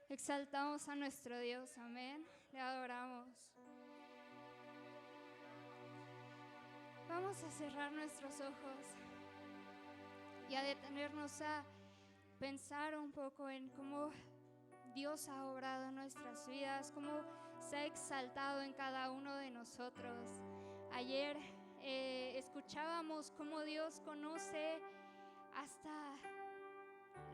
Exaltamos a nuestro Dios, amén. Le adoramos. Vamos a cerrar nuestros ojos y a detenernos a pensar un poco en cómo Dios ha obrado en nuestras vidas, cómo se ha exaltado en cada uno de nosotros. Ayer escuchábamos cómo Dios conoce hasta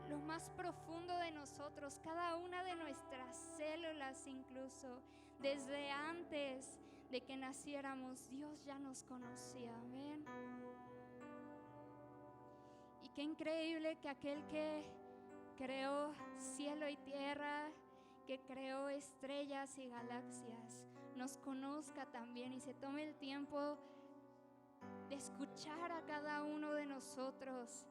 lo más profundo de nosotros, cada una de nuestras células, incluso desde antes de que naciéramos, Dios ya nos conocía, amén. Y qué increíble que aquel que creó cielo y tierra, que creó estrellas y galaxias, nos conozca también y se tome el tiempo de escuchar a cada uno de nosotros,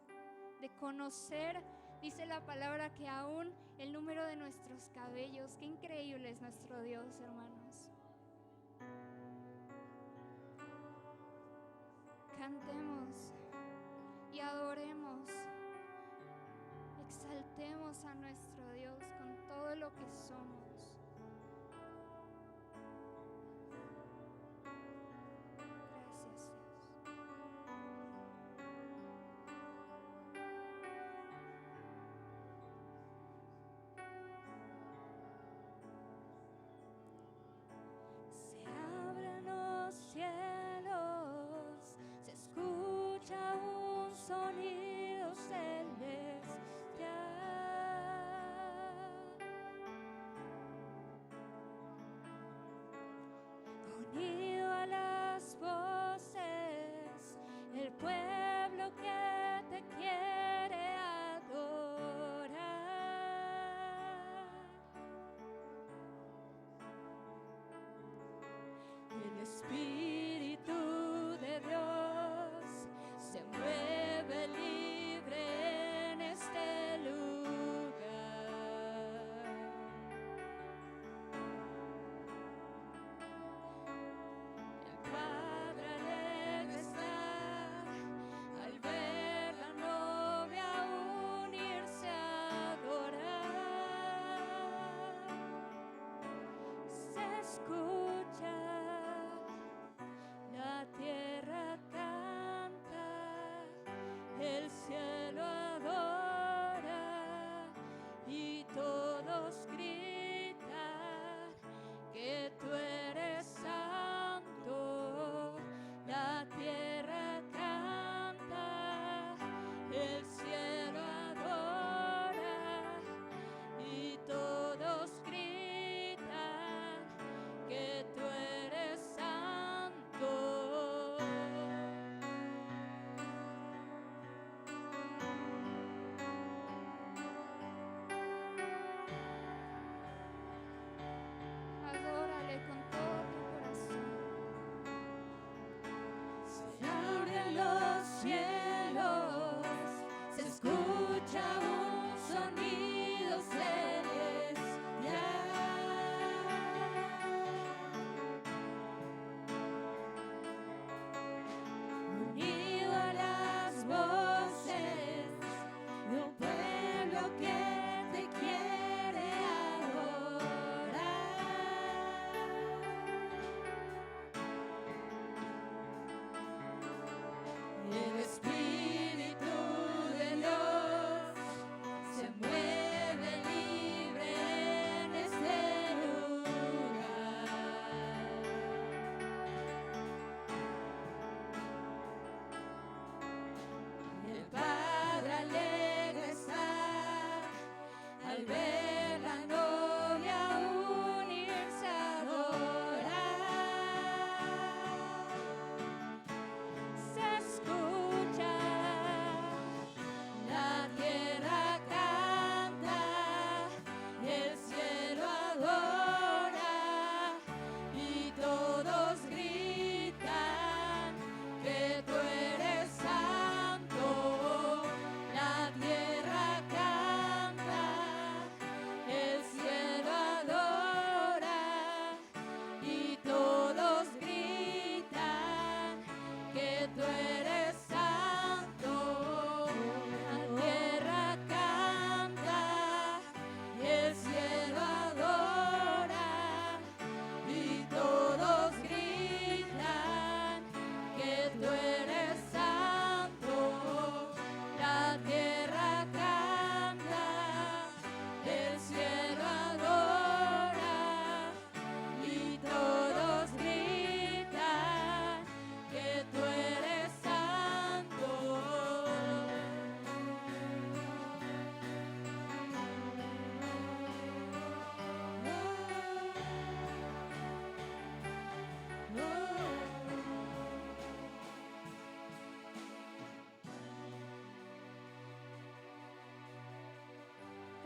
de conocer. Dice la palabra que aún el número de nuestros cabellos, qué increíble es nuestro Dios, hermanos. Cantemos y adoremos, exaltemos a nuestro Dios con todo lo que somos. Gracias, Dios. Se abren los cielos, se escucha un sonido celestial.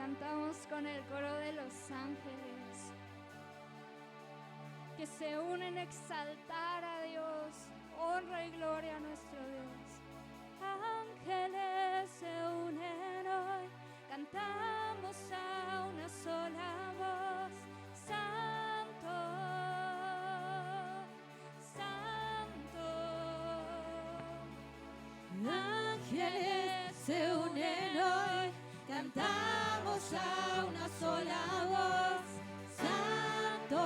cantamos con el coro de los ángeles, que se unen a exaltar a Dios, honra y gloria a nuestro Dios. Ángeles se unen hoy, cantamos a una sola voz, Santo, Santo. Ángeles se unen hoy, cantamos a una sola voz, Santo,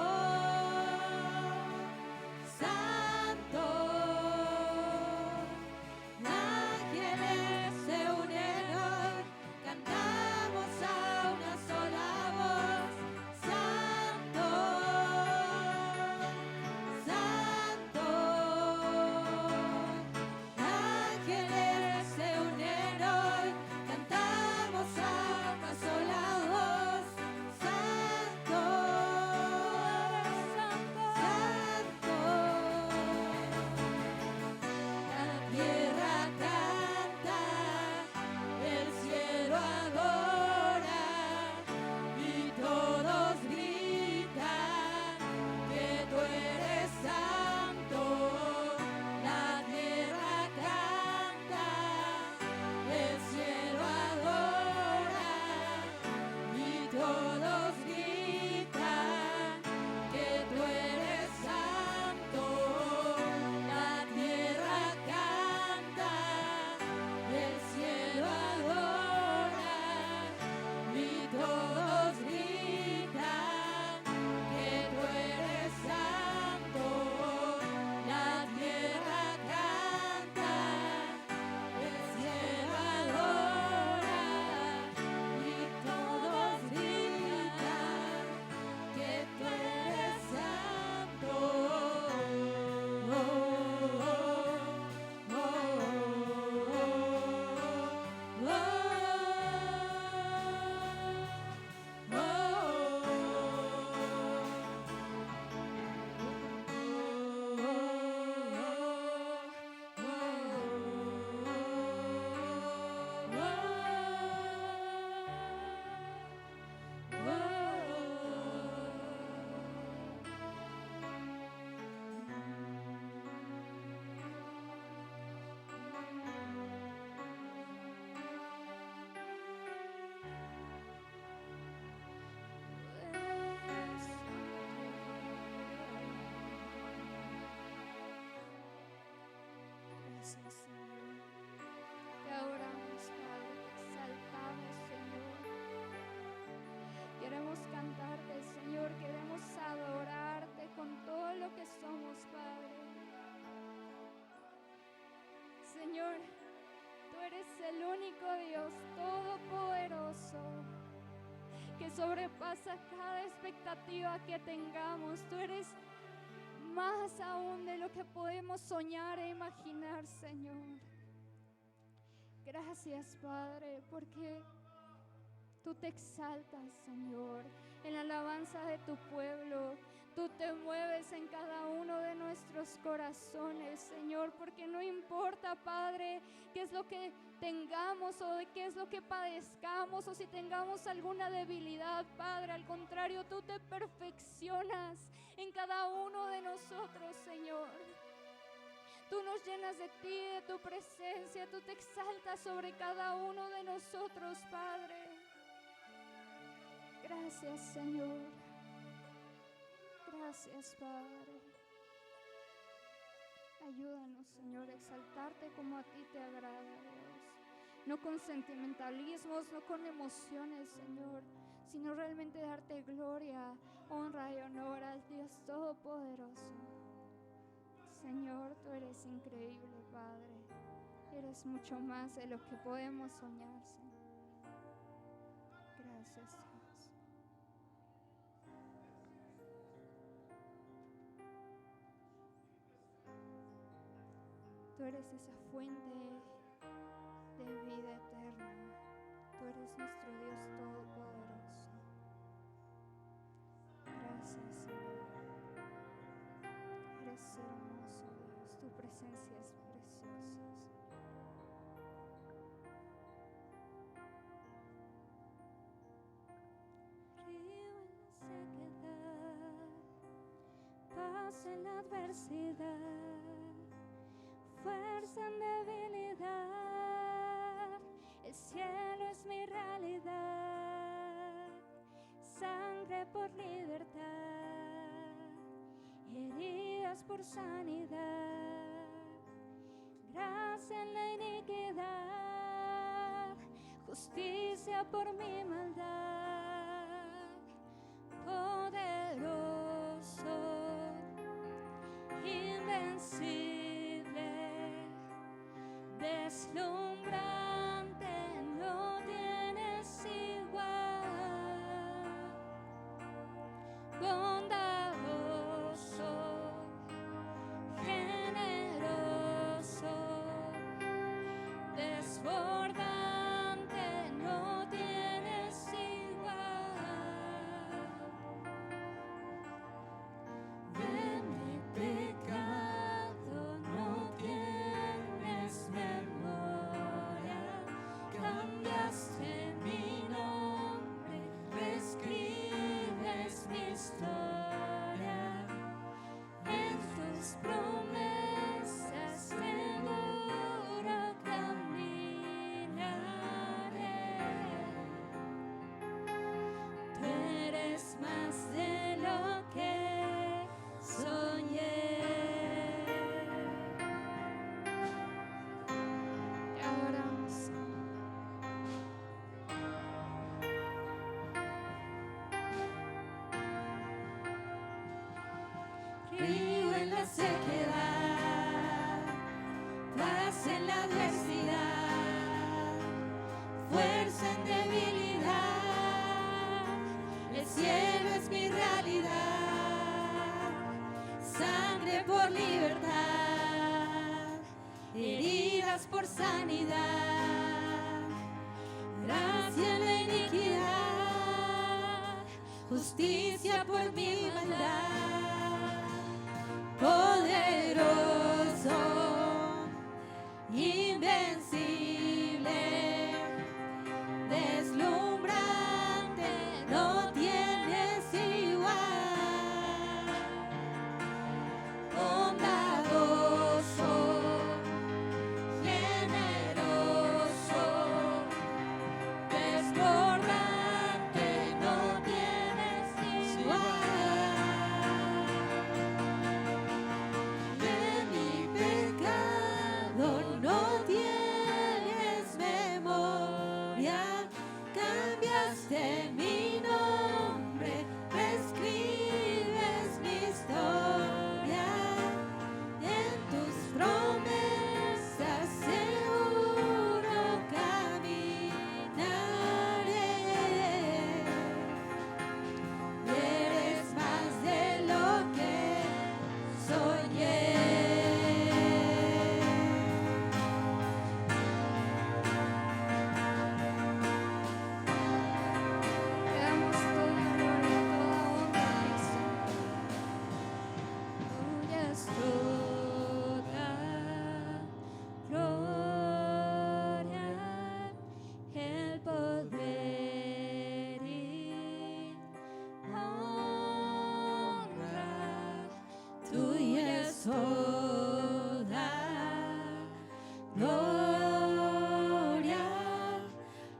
Santo. Ángeles se unen hoy, cantamos a una sola voz, Santo, Santo. Ángeles se unen hoy, cantamos a una sola voz, Santo, Santo, Santo. La tierra canta, el cielo adora y todos gritan que tú eres santo. La tierra canta, el cielo adora y todos gritan que tú eres santo. La tierra canta, el cielo adora y todos gritan que tú eres santo. La tierra canta, el cielo adora y todos gritan que tú eres santo. Gracias, Señor. Te adoramos, Padre, te exaltamos, Señor. Queremos cantarte, Señor, queremos adorarte con todo lo que somos, Padre. Señor, tú eres el único Dios todopoderoso que sobrepasa cada expectativa que tengamos. Tú eres más aún de lo que podemos soñar e imaginar, Señor. Gracias, Padre, porque tú te exaltas, Señor, en la alabanza de tu pueblo. Tú te mueves en cada uno de nuestros corazones, Señor, porque no importa, Padre, qué es lo que tengamos o de qué es lo que padezcamos o si tengamos alguna debilidad, Padre. Al contrario, tú te perfeccionas en cada uno de nosotros, Señor. Tú nos llenas de ti, de tu presencia. Tú te exaltas sobre cada uno de nosotros, Padre. Gracias, Señor. Gracias, Padre. Ayúdanos, Señor, a exaltarte como a ti te agrada, Dios. No con sentimentalismos, no con emociones, Señor, sino realmente darte gloria, honra y honor al Dios Todopoderoso. Señor, tú eres increíble, Padre. Eres mucho más de lo que podemos soñar, Señor. Gracias, Dios. Tú eres esa fuente de vida eterna. Tú eres nuestro Dios Todopoderoso. Gracias, Señor. Eres hermoso, Dios. Tu presencia es preciosa, Señor. adversidad, fuerza en debilidad. El cielo es mi realidad, sangre por libertad, heridas por sanidad, gracia en la iniquidad, justicia por mi maldad, poderoso, invencible, deslumbrante, no tienes igual, bondadoso, generoso, desbordante, no tienes igual. De mi pecado no tienes memoria, cambiaste mi nombre, reescribes mi historia, en tus promesas seguro caminaré. Tú eres más de lo que soñé. Te adoramos. Río en la sequedad, paz en la adversidad, fuerza en debilidad. El cielo es mi realidad, sangre por libertad, heridas por sanidad, gracia en la iniquidad, justicia por mi maldad, poderoso, invencible, deslumbrante, no tienes igual, bondadoso, generoso, desbordante, no tienes igual. De mi pecado no tienes memoria, cambiaste mi nombre, reescribes mi historia, en tus promesas seguro caminaré. Eres más de lo que soñé. Te damos toda gloria, toda honra, Señor. Tuya es toda gloria, el poder y honra. Tuya es toda gloria,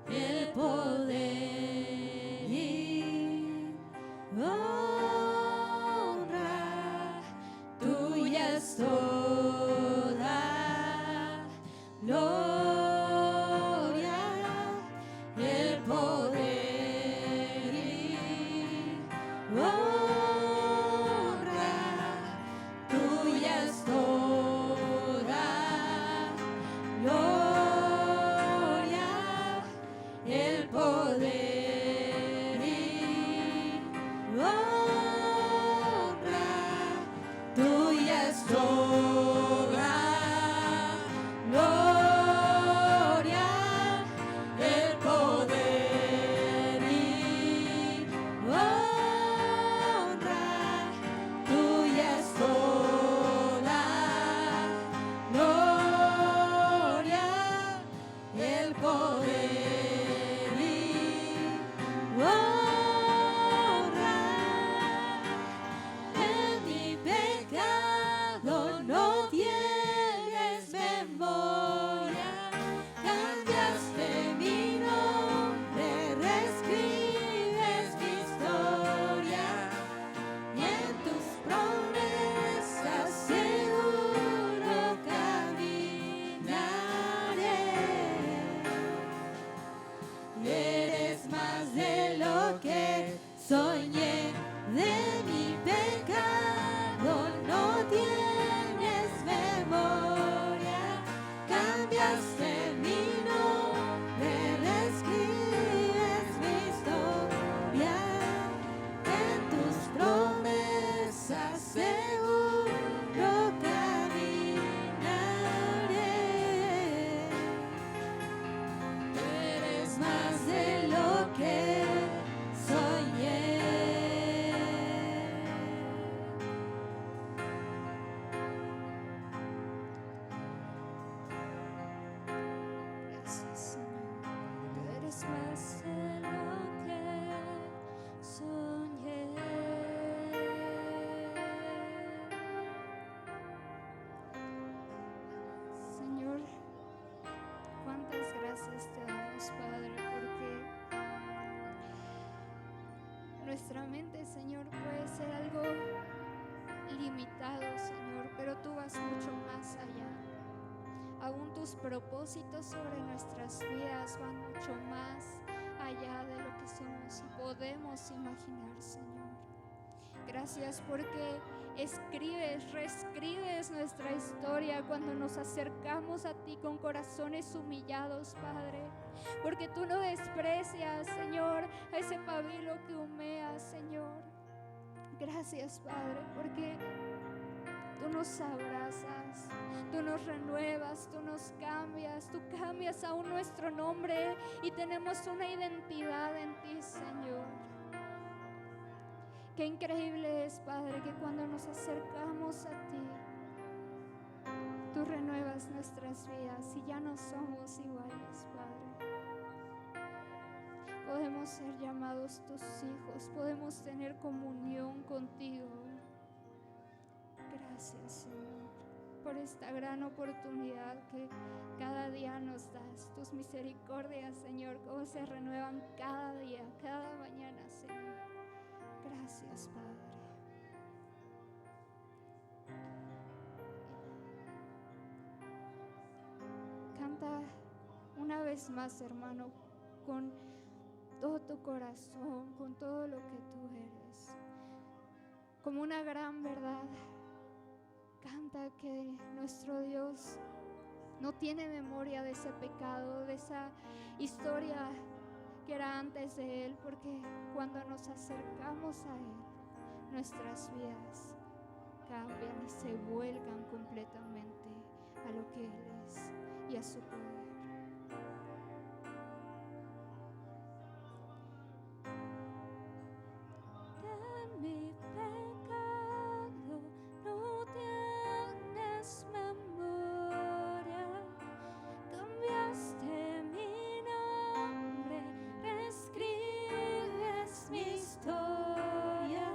el poder y honra. Tuya es toda gloria, el poder y honra. Tuya es toda gloria, el poder y honra. Tuya es toda gloria, el poder y honra. Tuya es toda gloria, el poder y eres más de lo que soñé, de mi pecado no tienes memoria, cambiaste mi nombre, reescribes mi historia, en tus promesas seguro caminaré. Tú eres más de lo que soñé. Gracias, Señor. Tú eres más de lo que soñé. Señor, cuántas gracias te damos, Padre, porque nuestra mente, Señor, puede ser algo limitado, Señor, pero tú vas mucho más allá. Aún tus propósitos sobre nuestras vidas van mucho más allá de lo que somos y podemos imaginar, Señor. Gracias porque reescribes nuestra historia cuando nos acercamos a ti con corazones humillados, Padre. Porque tú no desprecias, Señor, a ese pabilo que humea, Señor. Gracias, Padre, porque tú nos abrazas, tú nos renuevas, tú nos cambias, tú cambias aún nuestro nombre y tenemos una identidad en ti, Señor. Qué increíble es, Padre, que cuando nos acercamos a ti, tú renuevas nuestras vidas y ya no somos iguales, Padre. Podemos ser llamados tus hijos, podemos tener comunión contigo. Gracias, Señor, por esta gran oportunidad que cada día nos das. Tus misericordias, Señor, cómo se renuevan cada día, cada mañana, Señor. Gracias, Padre. Canta una vez más, hermano, con todo tu corazón, con todo lo que tú eres, como una gran verdad. Canta que nuestro Dios no tiene memoria de ese pecado, de esa historia que era antes de Él, porque cuando nos acercamos a Él, nuestras vidas cambian y se vuelcan completamente a lo que Él es y a su poder. De mi pecado no tienes memoria, cambiaste mi nombre, reescribes mi historia,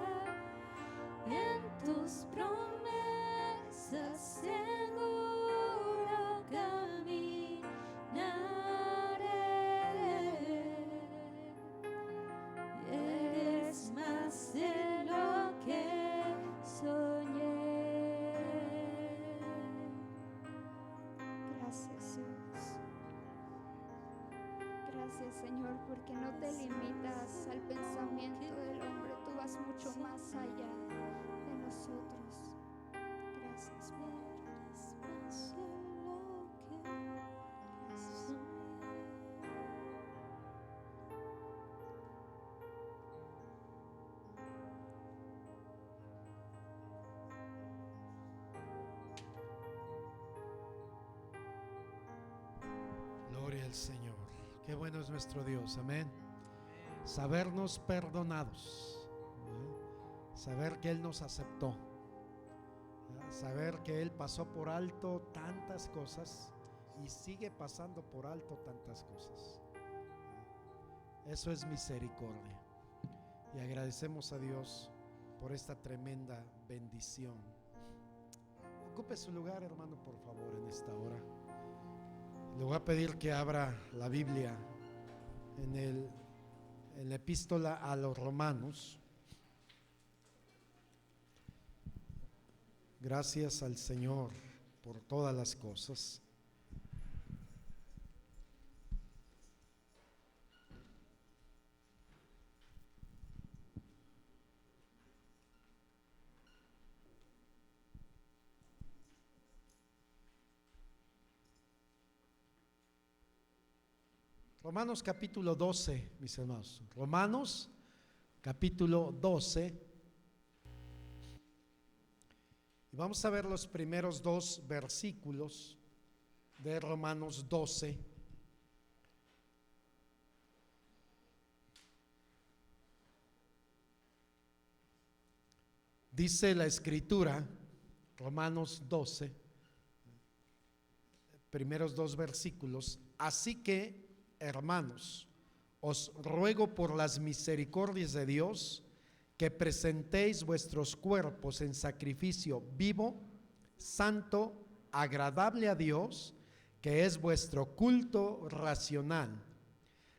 en tus promesas seguro caminaré. Eres más de lo que soñé. Gracias, Dios. Gracias, Señor, porque no te limitas al pensamiento del hombre, tú vas mucho más allá de nosotros. Gracias, Padre. Eres más de lo que soñé. Gloria al Señor. Qué bueno es nuestro Dios, amén. Sabernos perdonados, saber que Él nos aceptó, saber que Él pasó por alto tantas cosas y sigue pasando por alto tantas cosas. Eso es misericordia y agradecemos a Dios por esta tremenda bendición. Ocupe su lugar, hermano, por favor, en esta hora. Le voy a pedir que abra la Biblia en la epístola a los Romanos. Gracias al Señor por todas las cosas. Romanos capítulo 12, mis hermanos. Romanos capítulo 12. Y vamos a ver los primeros 2 versículos de Romanos 12. Dice la Escritura, Romanos 12, primeros 2 versículos: así que, hermanos, os ruego por las misericordias de Dios que presentéis vuestros cuerpos en sacrificio vivo, santo, agradable a Dios, que es vuestro culto racional.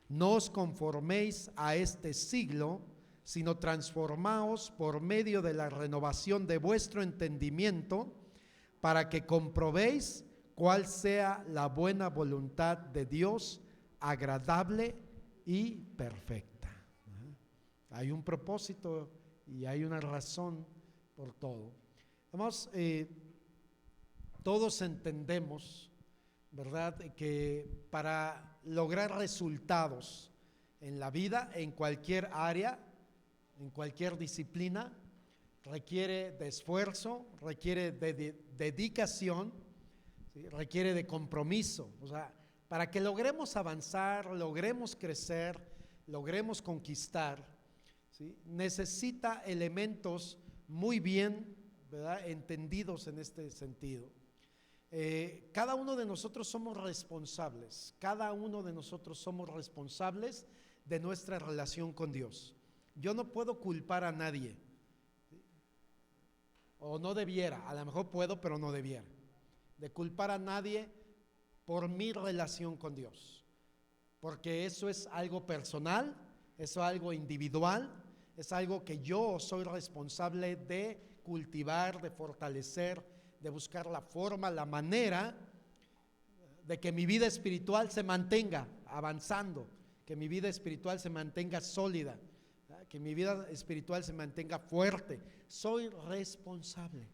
No os conforméis a este siglo, sino transformaos por medio de la renovación de vuestro entendimiento, para que comprobéis cuál sea la buena voluntad de Dios, agradable y perfecta. Hay un propósito y hay una razón por todo. Además, todos entendemos, ¿verdad?, que para lograr resultados en la vida, en cualquier área, en cualquier disciplina, requiere de esfuerzo, requiere de dedicación, ¿sí?, requiere de compromiso. O sea, para que logremos avanzar, logremos crecer, logremos conquistar, ¿sí?, necesita elementos muy bien, ¿verdad?, entendidos en este sentido. Cada uno de nosotros somos responsables, cada uno de nosotros somos responsables de nuestra relación con Dios. Yo no puedo culpar a nadie, ¿sí?, o no debiera, a lo mejor puedo, pero no debiera, de culpar a nadie por mi relación con Dios, porque eso es algo personal, eso es algo individual, es algo que yo soy responsable de cultivar, de fortalecer, de buscar la forma, la manera de que mi vida espiritual se mantenga avanzando, que mi vida espiritual se mantenga sólida, que mi vida espiritual se mantenga fuerte. Soy responsable.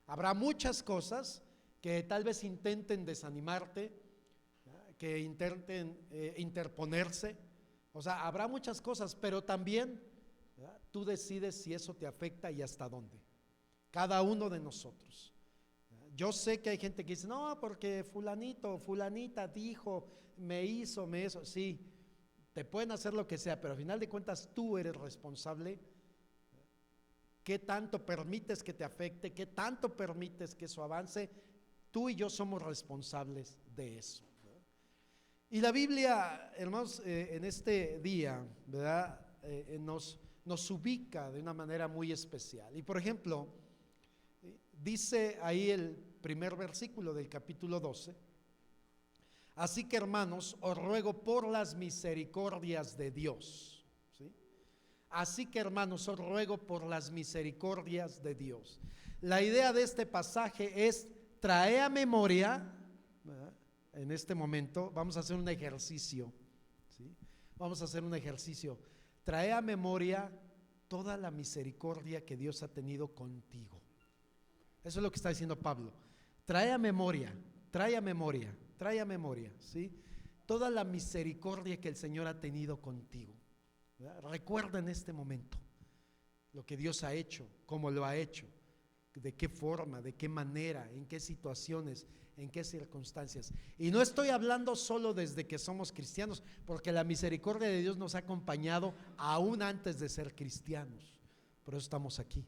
Habrá muchas cosas que tal vez intenten desanimarte, que intenten interponerse. O sea, habrá muchas cosas, pero también, ¿verdad?, tú decides si eso te afecta y hasta dónde. Cada uno de nosotros. Yo sé que hay gente que dice, no, porque fulanito, fulanita dijo, me hizo. Sí, te pueden hacer lo que sea, pero al final de cuentas tú eres responsable. ¿Qué tanto permites que te afecte? ¿Qué tanto permites que eso avance? Tú y yo somos responsables de eso. Y la Biblia, hermanos, en este día, ¿verdad?, nos ubica de una manera muy especial. Y por ejemplo, dice ahí el primer versículo del capítulo 12: así que, hermanos, os ruego por las misericordias de Dios, ¿sí? Así que, hermanos, os ruego por las misericordias de Dios. La idea de este pasaje es traer a memoria, ¿verdad?, en este momento vamos a hacer un ejercicio, ¿sí? Vamos a hacer un ejercicio. Trae a memoria toda la misericordia que Dios ha tenido contigo. Eso es lo que está diciendo Pablo. Trae a memoria, ¿sí?, toda la misericordia que el Señor ha tenido contigo, ¿verdad? Recuerda en este momento lo que Dios ha hecho, cómo lo ha hecho, de qué forma, de qué manera, en qué situaciones, en qué circunstancias. Y no estoy hablando solo desde que somos cristianos, porque la misericordia de Dios nos ha acompañado aún antes de ser cristianos. Por eso estamos aquí.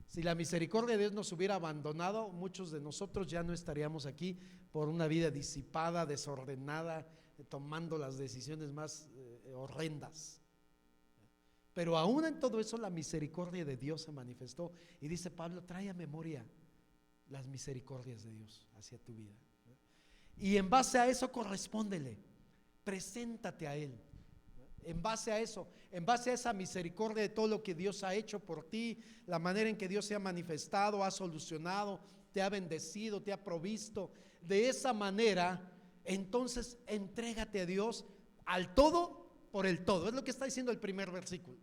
Si la misericordia de Dios nos hubiera abandonado, muchos de nosotros ya no estaríamos aquí por una vida disipada, desordenada, tomando las decisiones más horrendas. Pero aún en todo eso la misericordia de Dios se manifestó. Y dice Pablo, trae a memoria las misericordias de Dios hacia tu vida. Y en base a eso correspóndele, preséntate a Él. En base a eso, en base a esa misericordia de todo lo que Dios ha hecho por ti, la manera en que Dios se ha manifestado, ha solucionado, te ha bendecido, te ha provisto, de esa manera, entonces entrégate a Dios al todo por el todo. Es lo que está diciendo el primer versículo.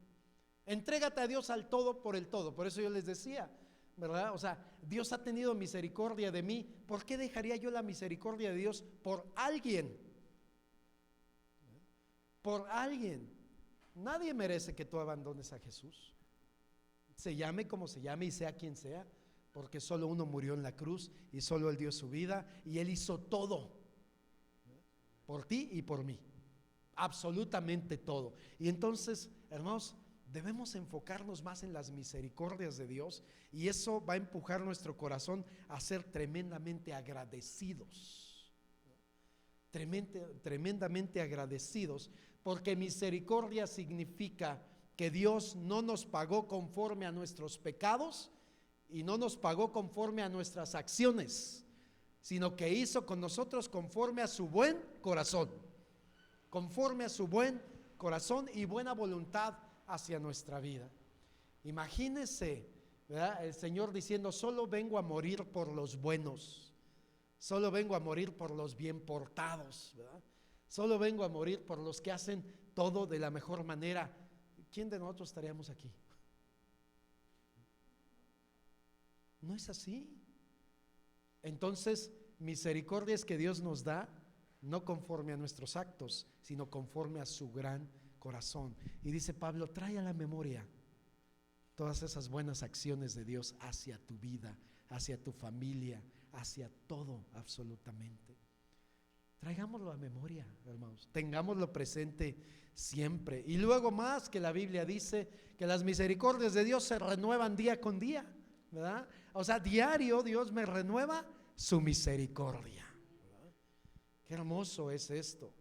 Entrégate a Dios al todo por el todo. Por eso yo les decía, ¿verdad? O sea, Dios ha tenido misericordia de mí. ¿Por qué dejaría yo la misericordia de Dios por alguien? Por alguien. Nadie merece que tú abandones a Jesús. Se llame como se llame y sea quien sea, porque solo uno murió en la cruz y solo Él dio su vida y Él hizo todo por ti y por mí, absolutamente todo. Y entonces, hermanos, debemos enfocarnos más en las misericordias de Dios, y eso va a empujar nuestro corazón a ser tremendamente agradecidos, tremendamente agradecidos, porque misericordia significa que Dios no nos pagó conforme a nuestros pecados y no nos pagó conforme a nuestras acciones, sino que hizo con nosotros conforme a su buen corazón, conforme a su buen corazón y buena voluntad hacia nuestra vida. Imagínese, ¿verdad?, el Señor diciendo: solo vengo a morir por los buenos, solo vengo a morir por los bien portados, ¿verdad? Solo vengo a morir por los que hacen todo de la mejor manera. ¿Quién de nosotros estaríamos aquí? No es así. Entonces, misericordia es que Dios nos da no conforme a nuestros actos, sino conforme a su gran corazón. Y dice Pablo: trae a la memoria todas esas buenas acciones de Dios hacia tu vida, hacia tu familia, hacia todo absolutamente. Traigámoslo a memoria, hermanos, tengámoslo presente siempre. Y luego más, que la Biblia dice que las misericordias de Dios se renuevan día con día, ¿verdad? O sea, diario Dios me renueva su misericordia, ¿verdad? Qué hermoso es esto.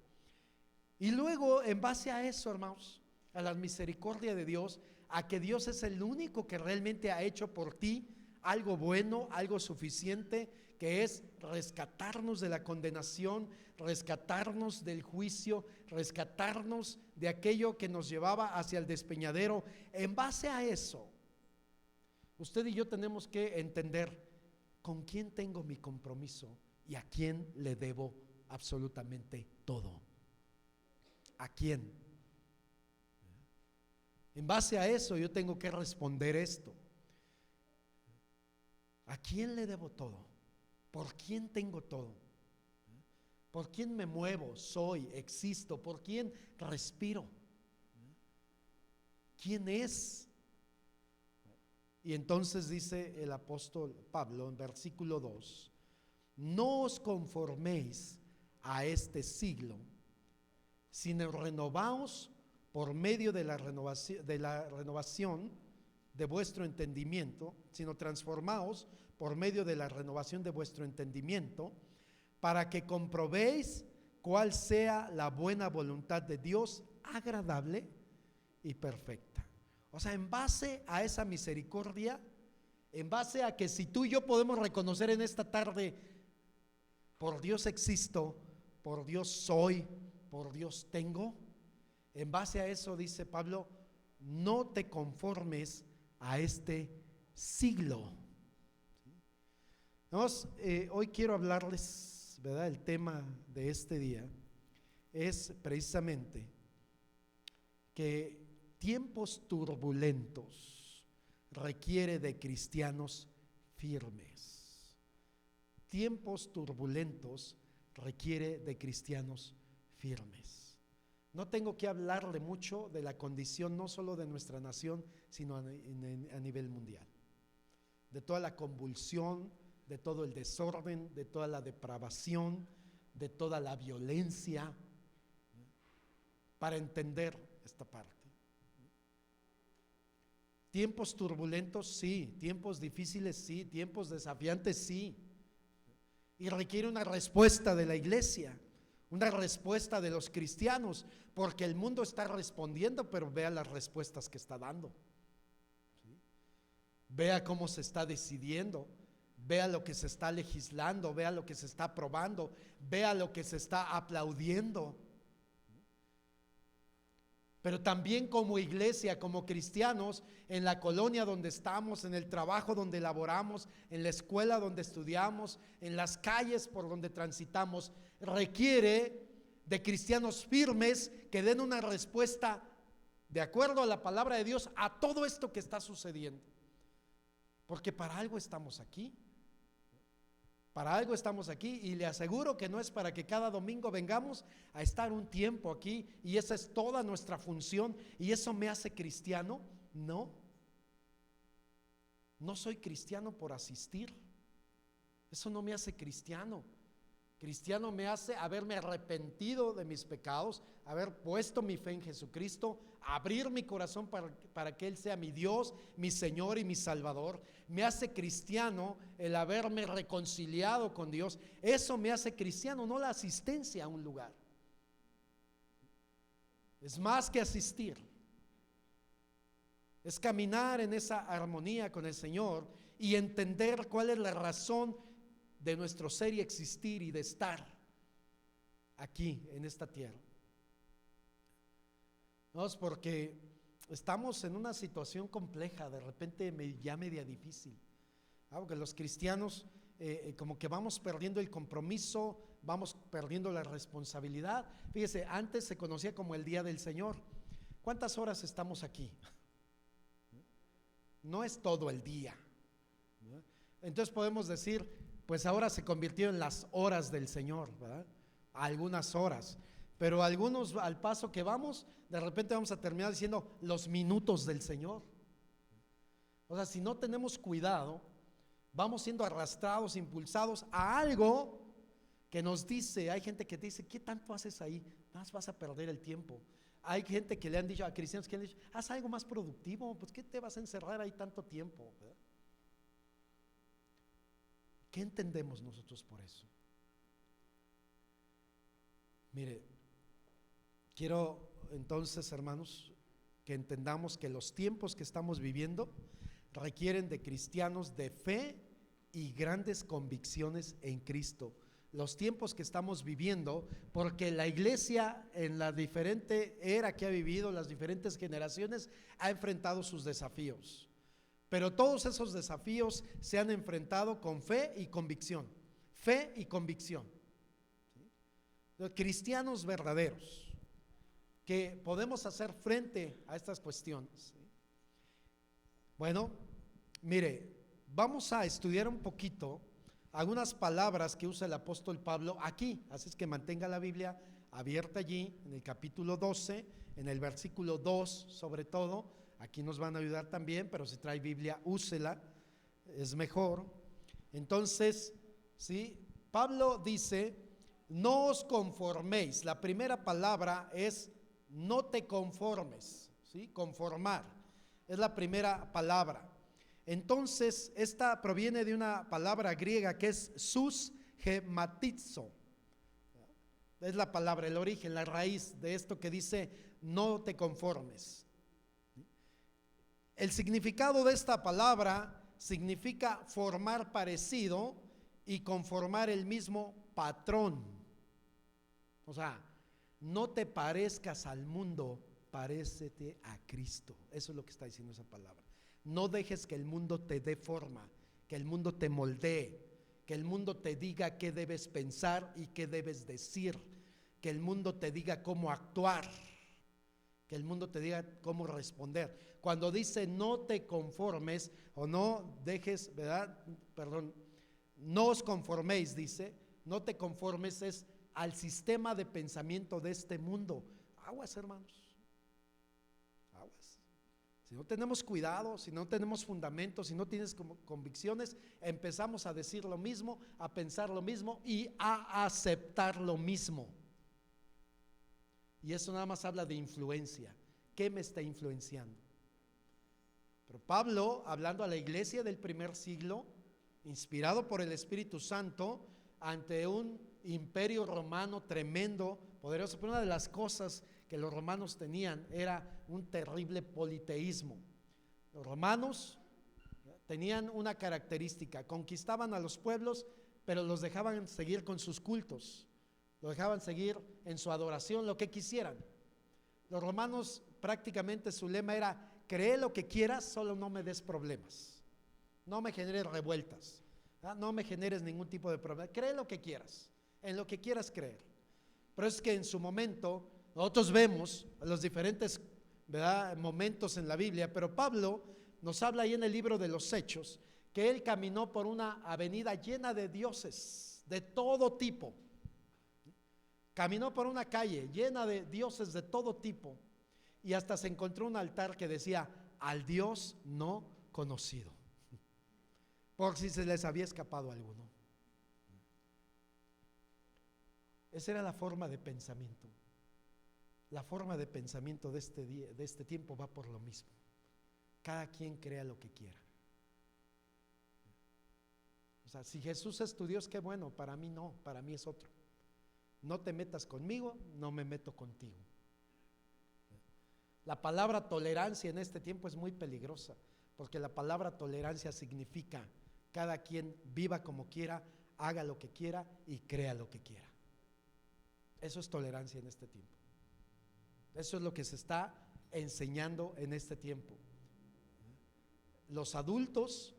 Y luego, en base a eso, hermanos, a la misericordia de Dios, a que Dios es el único que realmente ha hecho por ti algo bueno, algo suficiente, que es rescatarnos de la condenación, rescatarnos del juicio, rescatarnos de aquello que nos llevaba hacia el despeñadero. En base a eso, usted y yo tenemos que entender con quién tengo mi compromiso y a quién le debo absolutamente todo. ¿A quién? En base a eso yo tengo que responder esto: ¿a quién le debo todo? ¿Por quién tengo todo? ¿Por quién me muevo, soy, existo? ¿Por quién respiro? ¿Quién es? Y entonces dice el apóstol Pablo en versículo 2: no os conforméis a este siglo, sino renovaos por medio de la renovación de vuestro entendimiento, sino transformaos por medio de la renovación de vuestro entendimiento, para que comprobéis cuál sea la buena voluntad de Dios, agradable y perfecta. O sea, en base a esa misericordia, en base a que si tú y yo podemos reconocer en esta tarde: por Dios existo, por Dios soy, por Dios tengo. En base a eso dice Pablo: no te conformes a este siglo. Hoy quiero hablarles, ¿verdad? El tema de este día es precisamente que tiempos turbulentos requiere de cristianos firmes. Tiempos turbulentos requiere de cristianos firmes. No tengo que hablarle mucho de la condición no solo de nuestra nación, sino a nivel mundial, de toda la convulsión, de todo el desorden, de toda la depravación, de toda la violencia, para entender esta parte. Tiempos turbulentos, sí; tiempos difíciles, sí; tiempos desafiantes, sí. Y requiere una respuesta de la iglesia, una respuesta de los cristianos, porque el mundo está respondiendo, pero vea las respuestas que está dando, ¿sí? Vea cómo se está decidiendo, vea lo que se está legislando, vea lo que se está aprobando, vea lo que se está aplaudiendo. Pero también como iglesia, como cristianos, en la colonia donde estamos, en el trabajo donde laboramos, en la escuela donde estudiamos, en las calles por donde transitamos, requiere de cristianos firmes que den una respuesta de acuerdo a la palabra de Dios a todo esto que está sucediendo. porque para algo estamos aquí. Para algo estamos aquí, y le aseguro que no es para que cada domingo vengamos a estar un tiempo aquí y esa es toda nuestra función y eso me hace cristiano. No, no soy cristiano por asistir. Eso no me hace cristiano. Cristiano me hace haberme arrepentido de mis pecados, haber puesto mi fe en Jesucristo, abrir mi corazón para que Él sea mi Dios, mi Señor y mi Salvador. Me hace cristiano el haberme reconciliado con Dios. Eso me hace cristiano, no la asistencia a un lugar. Es más que asistir. Es caminar en esa armonía con el Señor y entender cuál es la razón de nuestro ser y existir y de estar aquí en esta tierra. No es porque estamos en una situación compleja, de repente ya media difícil, porque los cristianos como que vamos perdiendo el compromiso, vamos perdiendo la responsabilidad. Fíjese, antes se conocía como el Día del Señor. ¿Cuántas horas estamos aquí? No es todo el día. Entonces podemos decir, pues ahora se convirtió en las horas del Señor, ¿verdad? Algunas horas, pero algunos al paso que vamos, de repente vamos a terminar diciendo los minutos del Señor. O sea, si no tenemos cuidado, vamos siendo arrastrados, impulsados a algo que nos dice, hay gente que te dice, ¿qué tanto haces ahí? Más vas a perder el tiempo. Hay gente que le han dicho a cristianos que le han dicho, haz algo más productivo, pues ¿qué te vas a encerrar ahí tanto tiempo? ¿Verdad? ¿Qué entendemos nosotros por eso? Mire, quiero entonces, hermanos, que entendamos que los tiempos que estamos viviendo requieren de cristianos de fe y grandes convicciones en Cristo. Los tiempos que estamos viviendo, porque la iglesia en la diferente era que ha vivido, las diferentes generaciones, ha enfrentado sus desafíos. Pero todos esos desafíos se han enfrentado con fe y convicción. Fe y convicción. ¿Sí? Cristianos verdaderos que podemos hacer frente a estas cuestiones. ¿Sí? Bueno, mire, vamos a estudiar un poquito algunas palabras que usa el apóstol Pablo aquí. Así es que mantenga la Biblia abierta allí en el capítulo 12, en el versículo 2 sobre todo. Aquí nos van a ayudar también, pero si trae Biblia, úsela, es mejor. Entonces, ¿sí? Pablo dice, no os conforméis. La primera palabra es no te conformes, ¿sí? Conformar, es la primera palabra. Entonces, esta proviene de una palabra griega que es susgematizo. Es la palabra, el origen, la raíz de esto que dice no te conformes. El significado de esta palabra significa formar parecido y conformar el mismo patrón. O sea, no te parezcas al mundo, parécete a Cristo. Eso es lo que está diciendo esa palabra. No dejes que el mundo te dé forma, que el mundo te moldee, que el mundo te diga qué debes pensar y qué debes decir, que el mundo te diga cómo actuar, que el mundo te diga cómo responder. Cuando dice no te conformes o no dejes, ¿verdad? Perdón, no os conforméis, dice, no te conformes es al sistema de pensamiento de este mundo. Aguas, hermanos, aguas. Si no tenemos cuidado, si no tenemos fundamentos, si no tienes convicciones, empezamos a decir lo mismo, a pensar lo mismo y a aceptar lo mismo. Y eso nada más habla de influencia. ¿Qué me está influenciando? Pero Pablo, hablando a la iglesia del primer siglo, inspirado por el Espíritu Santo, ante un imperio romano tremendo, poderoso, pero una de las cosas que los romanos tenían era un terrible politeísmo. Los romanos tenían una característica, conquistaban a los pueblos, pero los dejaban seguir con sus cultos, los dejaban seguir en su adoración, lo que quisieran. Los romanos prácticamente su lema era: cree lo que quieras, solo no me des problemas, no me generes revueltas, no me generes ningún tipo de problema, cree lo que quieras, en lo que quieras creer. Pero es que en su momento nosotros vemos los diferentes, ¿verdad?, momentos en la Biblia, pero Pablo nos habla ahí en el libro de los Hechos que él caminó por una avenida llena de dioses de todo tipo. Caminó por una calle llena de dioses de todo tipo y hasta se encontró un altar que decía: al Dios no conocido, por si se les había escapado alguno. Esa era la forma de pensamiento. La forma de pensamiento de este día, de este tiempo, va por lo mismo. Cada quien crea lo que quiera. O sea, si Jesús es tu Dios, qué bueno. Para mí no, para mí es otro. No te metas conmigo, no me meto contigo. La palabra tolerancia en este tiempo es muy peligrosa, porque la palabra tolerancia significa cada quien viva como quiera, haga lo que quiera y crea lo que quiera. Eso es tolerancia en este tiempo. Eso es lo que se está enseñando en este tiempo. Los adultos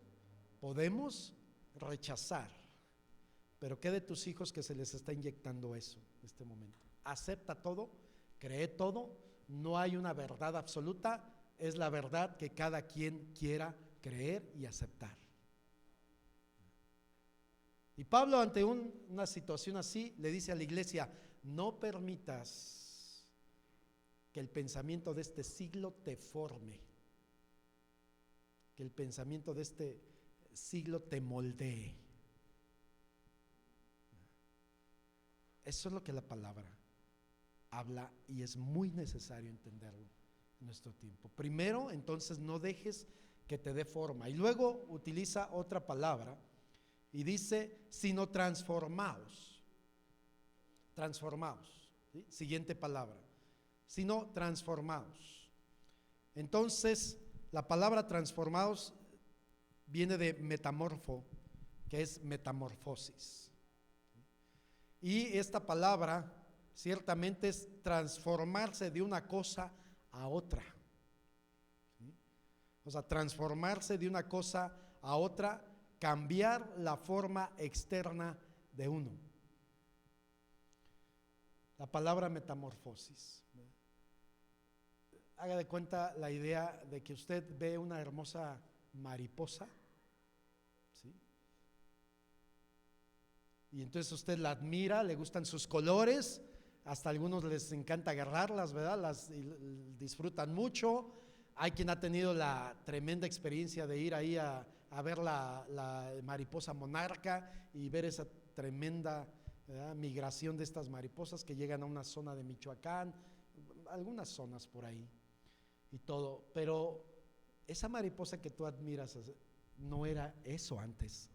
podemos rechazar, pero ¿qué de tus hijos que se les está inyectando eso en este momento? Acepta todo, cree todo, no hay una verdad absoluta, es la verdad que cada quien quiera creer y aceptar. Y Pablo, ante una situación así, le dice a la iglesia: no permitas que el pensamiento de este siglo te forme, que el pensamiento de este siglo te moldee. Eso es lo que la palabra habla y es muy necesario entenderlo en nuestro tiempo. Primero, entonces, no dejes que te dé forma, y luego utiliza otra palabra y dice: sino transformaos. Transformaos, ¿sí? Siguiente palabra: sino transformaos. Entonces, la palabra transformaos viene de metamorfo, que es metamorfosis. Y esta palabra ciertamente es transformarse de una cosa a otra. ¿Sí? O sea, transformarse de una cosa a otra, cambiar la forma externa de uno. La palabra metamorfosis. Haga de cuenta la idea de que usted ve una hermosa mariposa, ¿sí? Y entonces usted la admira, le gustan sus colores, hasta a algunos les encanta agarrarlas, ¿verdad? Las disfrutan mucho. Hay quien ha tenido la tremenda experiencia de ir ahí a ver la mariposa monarca y ver esa tremenda, ¿verdad?, migración de estas mariposas que llegan a una zona de Michoacán, algunas zonas por ahí y todo. Pero esa mariposa que tú admiras no era eso antes.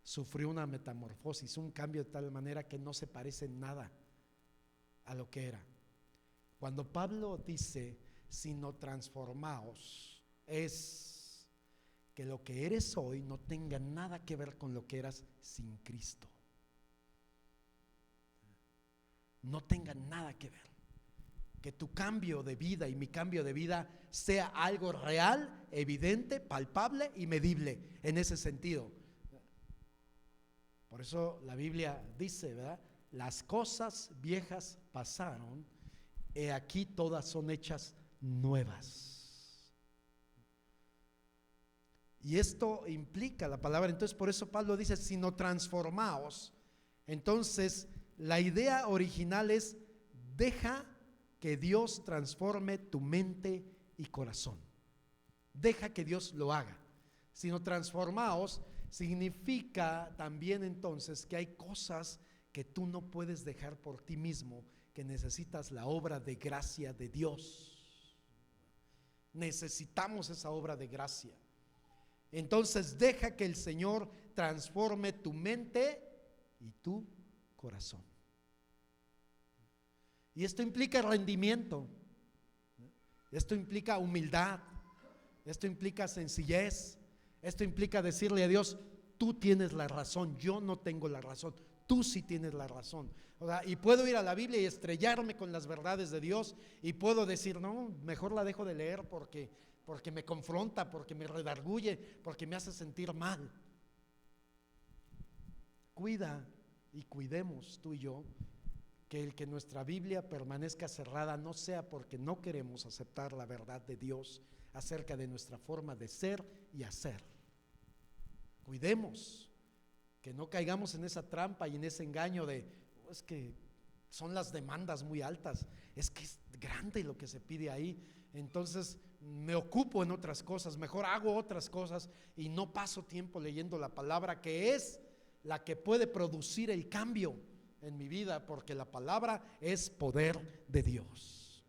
Sufrió una metamorfosis, un cambio de tal manera que no se parece en nada a lo que era. Cuando Pablo dice sino transformaos, es que lo que eres hoy no tenga nada que ver con lo que eras sin Cristo. No tenga nada que ver. Que tu cambio de vida y mi cambio de vida sea algo real, evidente, palpable y medible en ese sentido. Por eso la Biblia dice, ¿verdad? Las cosas viejas pasaron, he aquí todas son hechas nuevas. Y esto implica la palabra. Entonces, por eso Pablo dice: sino transformaos. Entonces, la idea original es: deja que Dios transforme tu mente y corazón. Deja que Dios lo haga. Sino transformaos significa también entonces que hay cosas que tú no puedes dejar por ti mismo, que necesitas la obra de gracia de Dios. Necesitamos esa obra de gracia. Entonces deja que el Señor transforme tu mente y tu corazón. Y esto implica rendimiento, esto implica humildad, esto implica sencillez, esto implica decirle a Dios: tú tienes la razón, yo no tengo la razón, tú sí tienes la razón. O sea, y puedo ir a la Biblia y estrellarme con las verdades de Dios, y puedo decir: no, mejor la dejo de leer porque me confronta, porque me redarguye, porque me hace sentir mal. Cuida y cuidemos tú y yo que el que nuestra Biblia permanezca cerrada no sea porque no queremos aceptar la verdad de Dios acerca de nuestra forma de ser y hacer. Cuidemos que no caigamos en esa trampa y en ese engaño de, es que son las demandas muy altas, es que es grande lo que se pide ahí, entonces me ocupo en otras cosas, mejor hago otras cosas y no paso tiempo leyendo la palabra, que es la que puede producir el cambio en mi vida, porque la palabra es poder de Dios.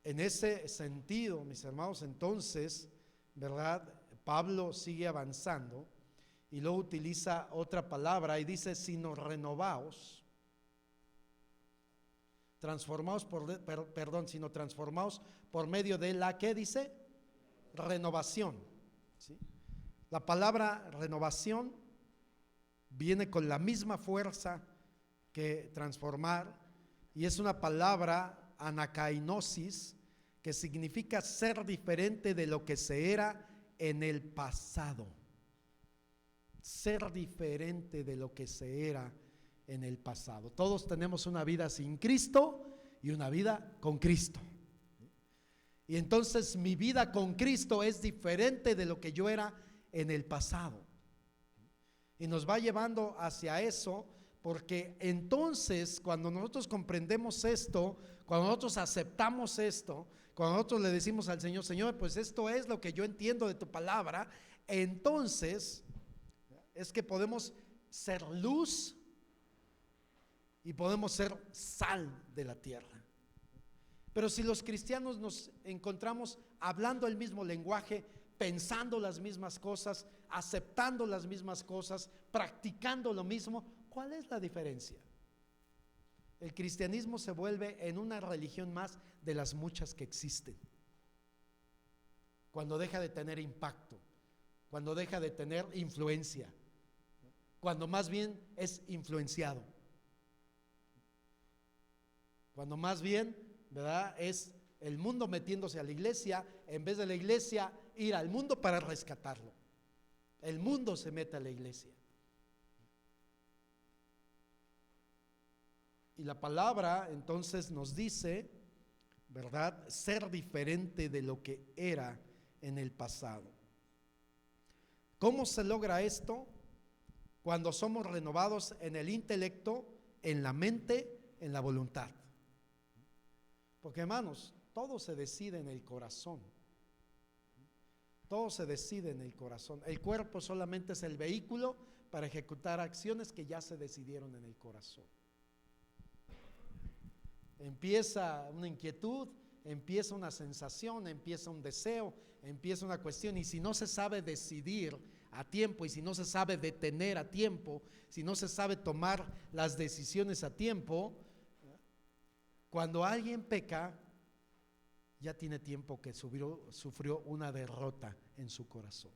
En ese sentido, mis hermanos, entonces, ¿verdad? Pablo sigue avanzando y luego utiliza otra palabra y dice, sino renovaos, sino transformaos por medio de la, ¿qué dice? Renovación, ¿sí? La palabra renovación viene con la misma fuerza que transformar y es una palabra anakainosis, que significa ser diferente de lo que se era en el pasado. Ser diferente de lo que se era en el pasado. Todos tenemos una vida sin Cristo y una vida con Cristo. Y entonces mi vida con Cristo es diferente de lo que yo era en el pasado. Y nos va llevando hacia eso, porque entonces cuando nosotros comprendemos esto, cuando nosotros aceptamos esto, cuando nosotros le decimos al Señor, Señor, pues esto es lo que yo entiendo de tu palabra, entonces es que podemos ser luz y podemos ser sal de la tierra. Pero si los cristianos nos encontramos hablando el mismo lenguaje, pensando las mismas cosas, aceptando las mismas cosas, practicando lo mismo, ¿cuál es la diferencia? El cristianismo se vuelve en una religión más de las muchas que existen. Cuando deja de tener impacto, cuando deja de tener influencia, cuando más bien es influenciado, cuando más bien, ¿verdad?, es el mundo metiéndose a la iglesia en vez de la iglesia ir al mundo para rescatarlo. El mundo se mete a la iglesia. Y la palabra entonces nos dice, ¿verdad?, ser diferente de lo que era en el pasado. ¿Cómo se logra esto? Cuando somos renovados en el intelecto, en la mente, en la voluntad. Porque, hermanos, todo se decide en el corazón. Todo se decide en el corazón. El cuerpo solamente es el vehículo para ejecutar acciones que ya se decidieron en el corazón. Empieza una inquietud, empieza una sensación, empieza un deseo, empieza una cuestión, y si no se sabe decidir a tiempo, y si no se sabe detener a tiempo, si no se sabe tomar las decisiones a tiempo, cuando alguien peca, ya tiene tiempo que sufrió una derrota en su corazón.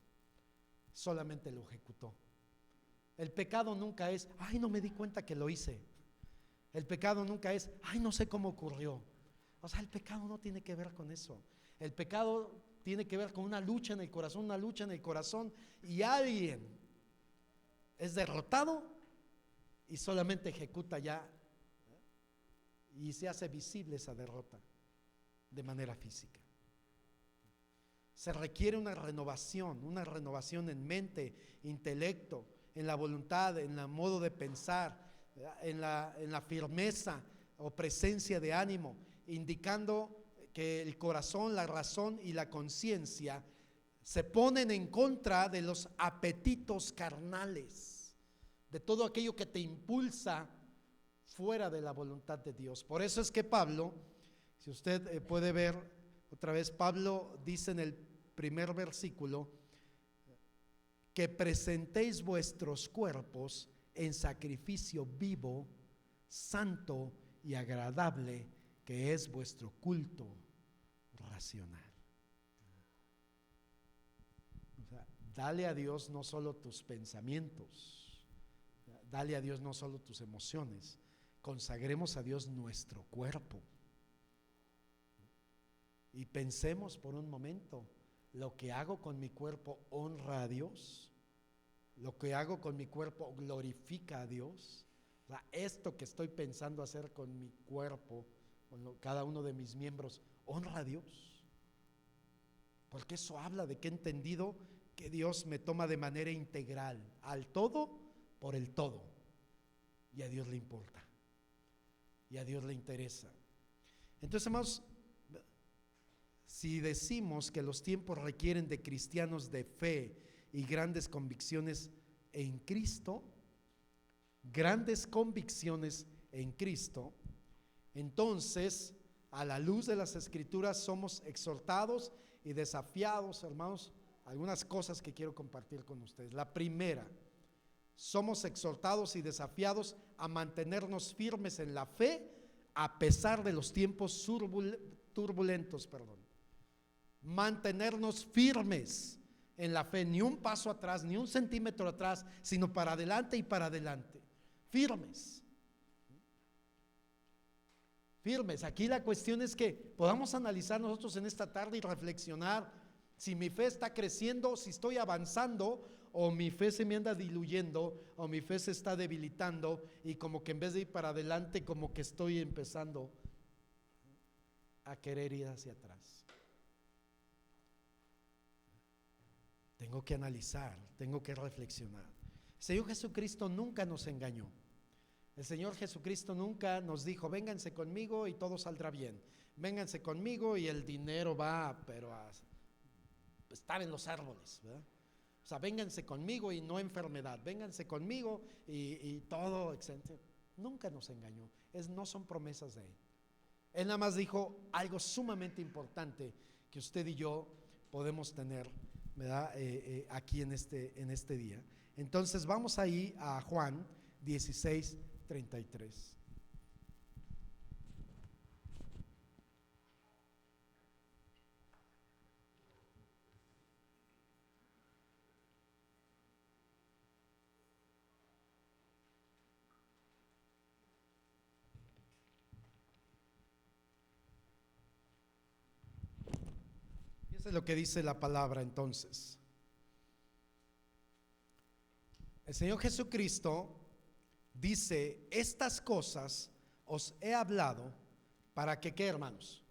Solamente lo ejecutó. El pecado nunca es, ay, no me di cuenta que lo hice. El pecado nunca es, ay, no sé cómo ocurrió. O sea, el pecado no tiene que ver con eso. El pecado tiene que ver con una lucha en el corazón, y alguien es derrotado y solamente ejecuta ya y se hace visible esa derrota de manera física. Se requiere una renovación en mente, intelecto, en la voluntad, en el modo de pensar, en la firmeza o presencia de ánimo, indicando que el corazón, la razón y la conciencia se ponen en contra de los apetitos carnales, de todo aquello que te impulsa fuera de la voluntad de Dios. Por eso es que Pablo, si usted puede ver otra vez, Pablo dice en el primer versículo que presentéis vuestros cuerpos en sacrificio vivo, santo y agradable, que es vuestro culto racional. O sea, dale a Dios no solo tus pensamientos, dale a Dios no solo tus emociones, consagremos a Dios nuestro cuerpo. Y pensemos por un momento, ¿lo que hago con mi cuerpo honra a Dios? ¿Lo que hago con mi cuerpo glorifica a Dios? O sea, esto que estoy pensando hacer con mi cuerpo cada uno de mis miembros, honra a Dios. Porque eso habla de que he entendido que Dios me toma de manera integral, al todo por el todo. Y a Dios le importa. Y a Dios le interesa. Entonces, hermanos, si decimos que los tiempos requieren de cristianos de fe y grandes convicciones en Cristo, entonces, a la luz de las Escrituras, somos exhortados y desafiados, hermanos, algunas cosas que quiero compartir con ustedes. La primera, somos exhortados y desafiados a mantenernos firmes en la fe a pesar de los tiempos turbulentos. Mantenernos firmes en la fe, ni un paso atrás, ni un centímetro atrás, sino para adelante y para adelante. Firmes. Aquí la cuestión es que podamos analizar nosotros en esta tarde y reflexionar si mi fe está creciendo, si estoy avanzando, o mi fe se me anda diluyendo, o mi fe se está debilitando, y como que en vez de ir para adelante, como que estoy empezando a querer ir hacia atrás. Tengo que analizar, tengo que reflexionar. El Señor Jesucristo nunca nos engañó. El Señor Jesucristo nunca nos dijo: vénganse conmigo y todo saldrá bien. Vénganse conmigo y el dinero va, pero a estar en los árboles, ¿verdad? O sea, vénganse conmigo y no enfermedad. Vénganse conmigo y todo excelente. Nunca nos engañó. No son promesas de Él. Él nada más dijo algo sumamente importante que usted y yo podemos tener, ¿verdad? Aquí en este día. Entonces vamos ahí a Juan 16:33. Y eso es lo que dice la palabra entonces. El Señor Jesucristo dice: estas cosas os he hablado para que, ¿qué, hermanos?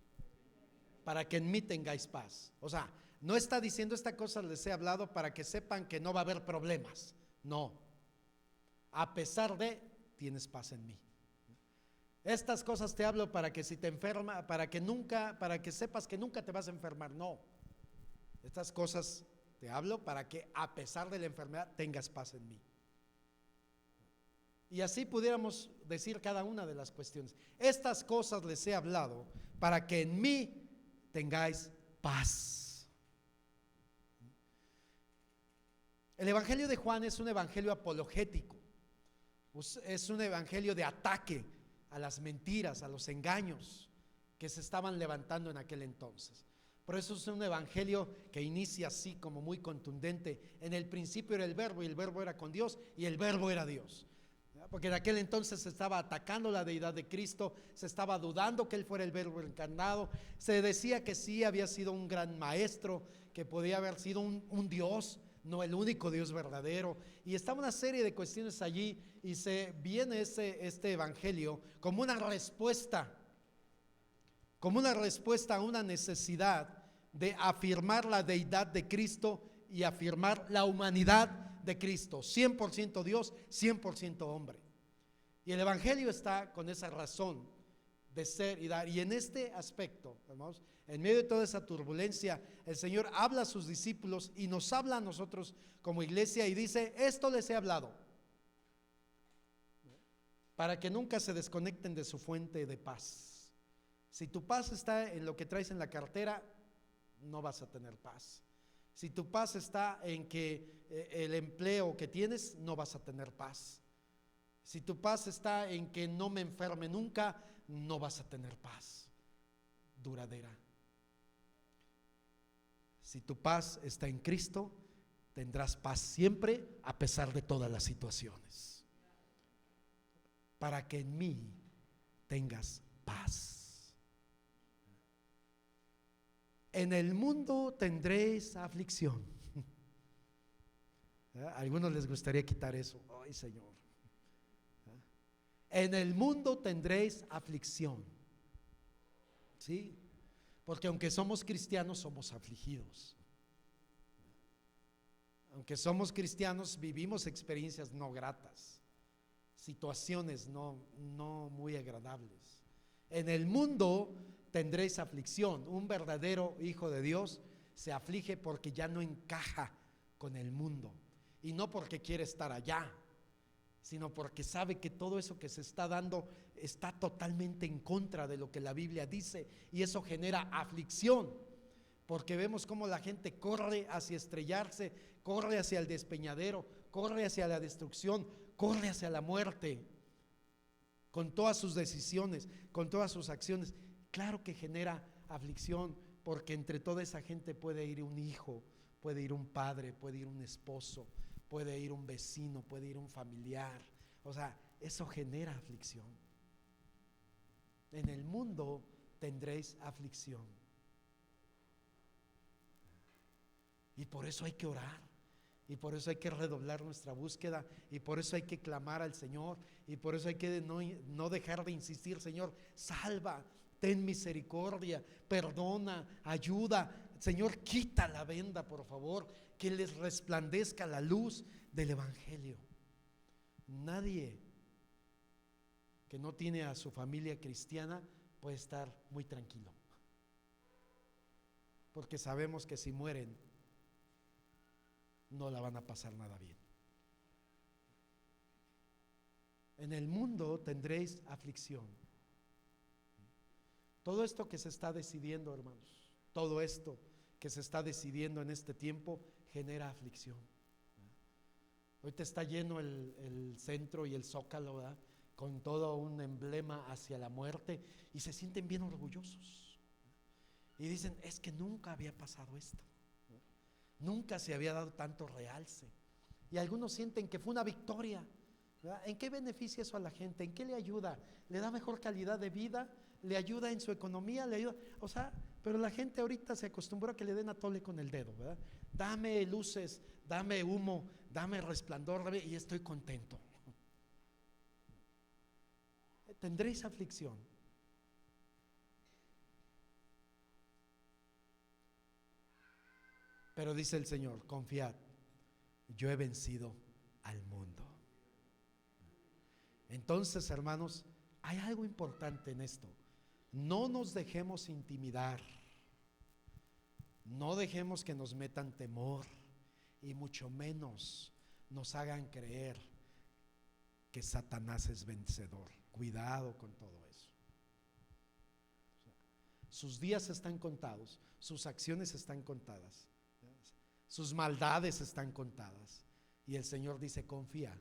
Para que en mí tengáis paz. O sea, no está diciendo: esta cosa les he hablado para que sepan que no va a haber problemas. No, a pesar de, tienes paz en mí. Estas cosas te hablo para que si te enferma, para que sepas que nunca te vas a enfermar. No, estas cosas te hablo para que a pesar de la enfermedad tengas paz en mí. Y así pudiéramos decir cada una de las cuestiones. Estas cosas les he hablado para que en mí tengáis paz. El evangelio de Juan es un evangelio apologético. Es un evangelio de ataque a las mentiras, a los engaños que se estaban levantando en aquel entonces. Por eso es un evangelio que inicia así como muy contundente. En el principio era el verbo, y el verbo era con Dios, y el verbo era Dios. Porque en aquel entonces se estaba atacando la deidad de Cristo, se estaba dudando que Él fuera el verbo encarnado, se decía que sí había sido un gran maestro, que podía haber sido un Dios, no el único Dios verdadero, y estaba una serie de cuestiones allí, y se viene este evangelio como una respuesta a una necesidad de afirmar la deidad de Cristo y afirmar la humanidad de Cristo, 100% Dios, 100% hombre. Y el evangelio está con esa razón de ser y dar. Y en este aspecto, hermanos, en medio de toda esa turbulencia, el Señor habla a sus discípulos y nos habla a nosotros como iglesia y dice: esto les he hablado para que nunca se desconecten de su fuente de paz. Si tu paz está en lo que traes en la cartera, no vas a tener paz. Si tu paz está en que el empleo que tienes, no vas a tener paz. Si tu paz está en que no me enferme nunca, no vas a tener paz duradera. Si tu paz está en Cristo, tendrás paz siempre a pesar de todas las situaciones. Para que en mí tengas paz. En el mundo tendréis aflicción. A algunos les gustaría quitar eso. Ay, Señor. En el mundo tendréis aflicción. Sí, porque aunque somos cristianos, somos afligidos. Aunque somos cristianos, vivimos experiencias no gratas, situaciones no muy agradables. En el mundo tendréis aflicción. Un verdadero hijo de Dios se aflige porque ya no encaja con el mundo, y no porque quiere estar allá, sino porque sabe que todo eso que se está dando está totalmente en contra de lo que la Biblia dice, y eso genera aflicción, porque vemos cómo la gente corre hacia estrellarse, corre hacia el despeñadero, corre hacia la destrucción, corre hacia la muerte, con todas sus decisiones, con todas sus acciones. Claro que genera aflicción, porque entre toda esa gente puede ir un hijo, puede ir un padre, puede ir un esposo, puede ir un vecino, puede ir un familiar. O sea, eso genera aflicción. En el mundo tendréis aflicción. Y por eso hay que orar, y por eso hay que redoblar nuestra búsqueda, y por eso hay que clamar al Señor, y por eso hay que no dejar de insistir: Señor, salva, ten misericordia, perdona, ayuda. Señor, quita la venda, por favor, que les resplandezca la luz del Evangelio. Nadie que no tiene a su familia cristiana puede estar muy tranquilo, porque sabemos que si mueren no la van a pasar nada bien. En el mundo tendréis aflicción. Todo esto que se está decidiendo, hermanos, todo esto que se está decidiendo en este tiempo genera aflicción. Ahorita está lleno el centro y el Zócalo, ¿verdad?, con todo un emblema hacia la muerte, y se sienten bien orgullosos y dicen: es que nunca había pasado esto, nunca se había dado tanto realce. Y algunos sienten que fue una victoria, ¿verdad? ¿En qué beneficia eso a la gente? ¿En qué le ayuda? ¿Le da mejor calidad de vida? ¿Le ayuda en su economía? ¿Le ayuda? O sea, pero la gente ahorita se acostumbró a que le den a tole con el dedo, ¿verdad? Dame luces, dame humo, dame resplandor, y estoy contento. Tendréis aflicción. Pero dice el Señor: confiad, yo he vencido al mundo. Entonces, hermanos, hay algo importante en esto. No nos dejemos intimidar, no dejemos que nos metan temor, y mucho menos nos hagan creer que Satanás es vencedor. Cuidado con todo eso. Sus días están contados, sus acciones están contadas, sus maldades están contadas, y el Señor dice: confía,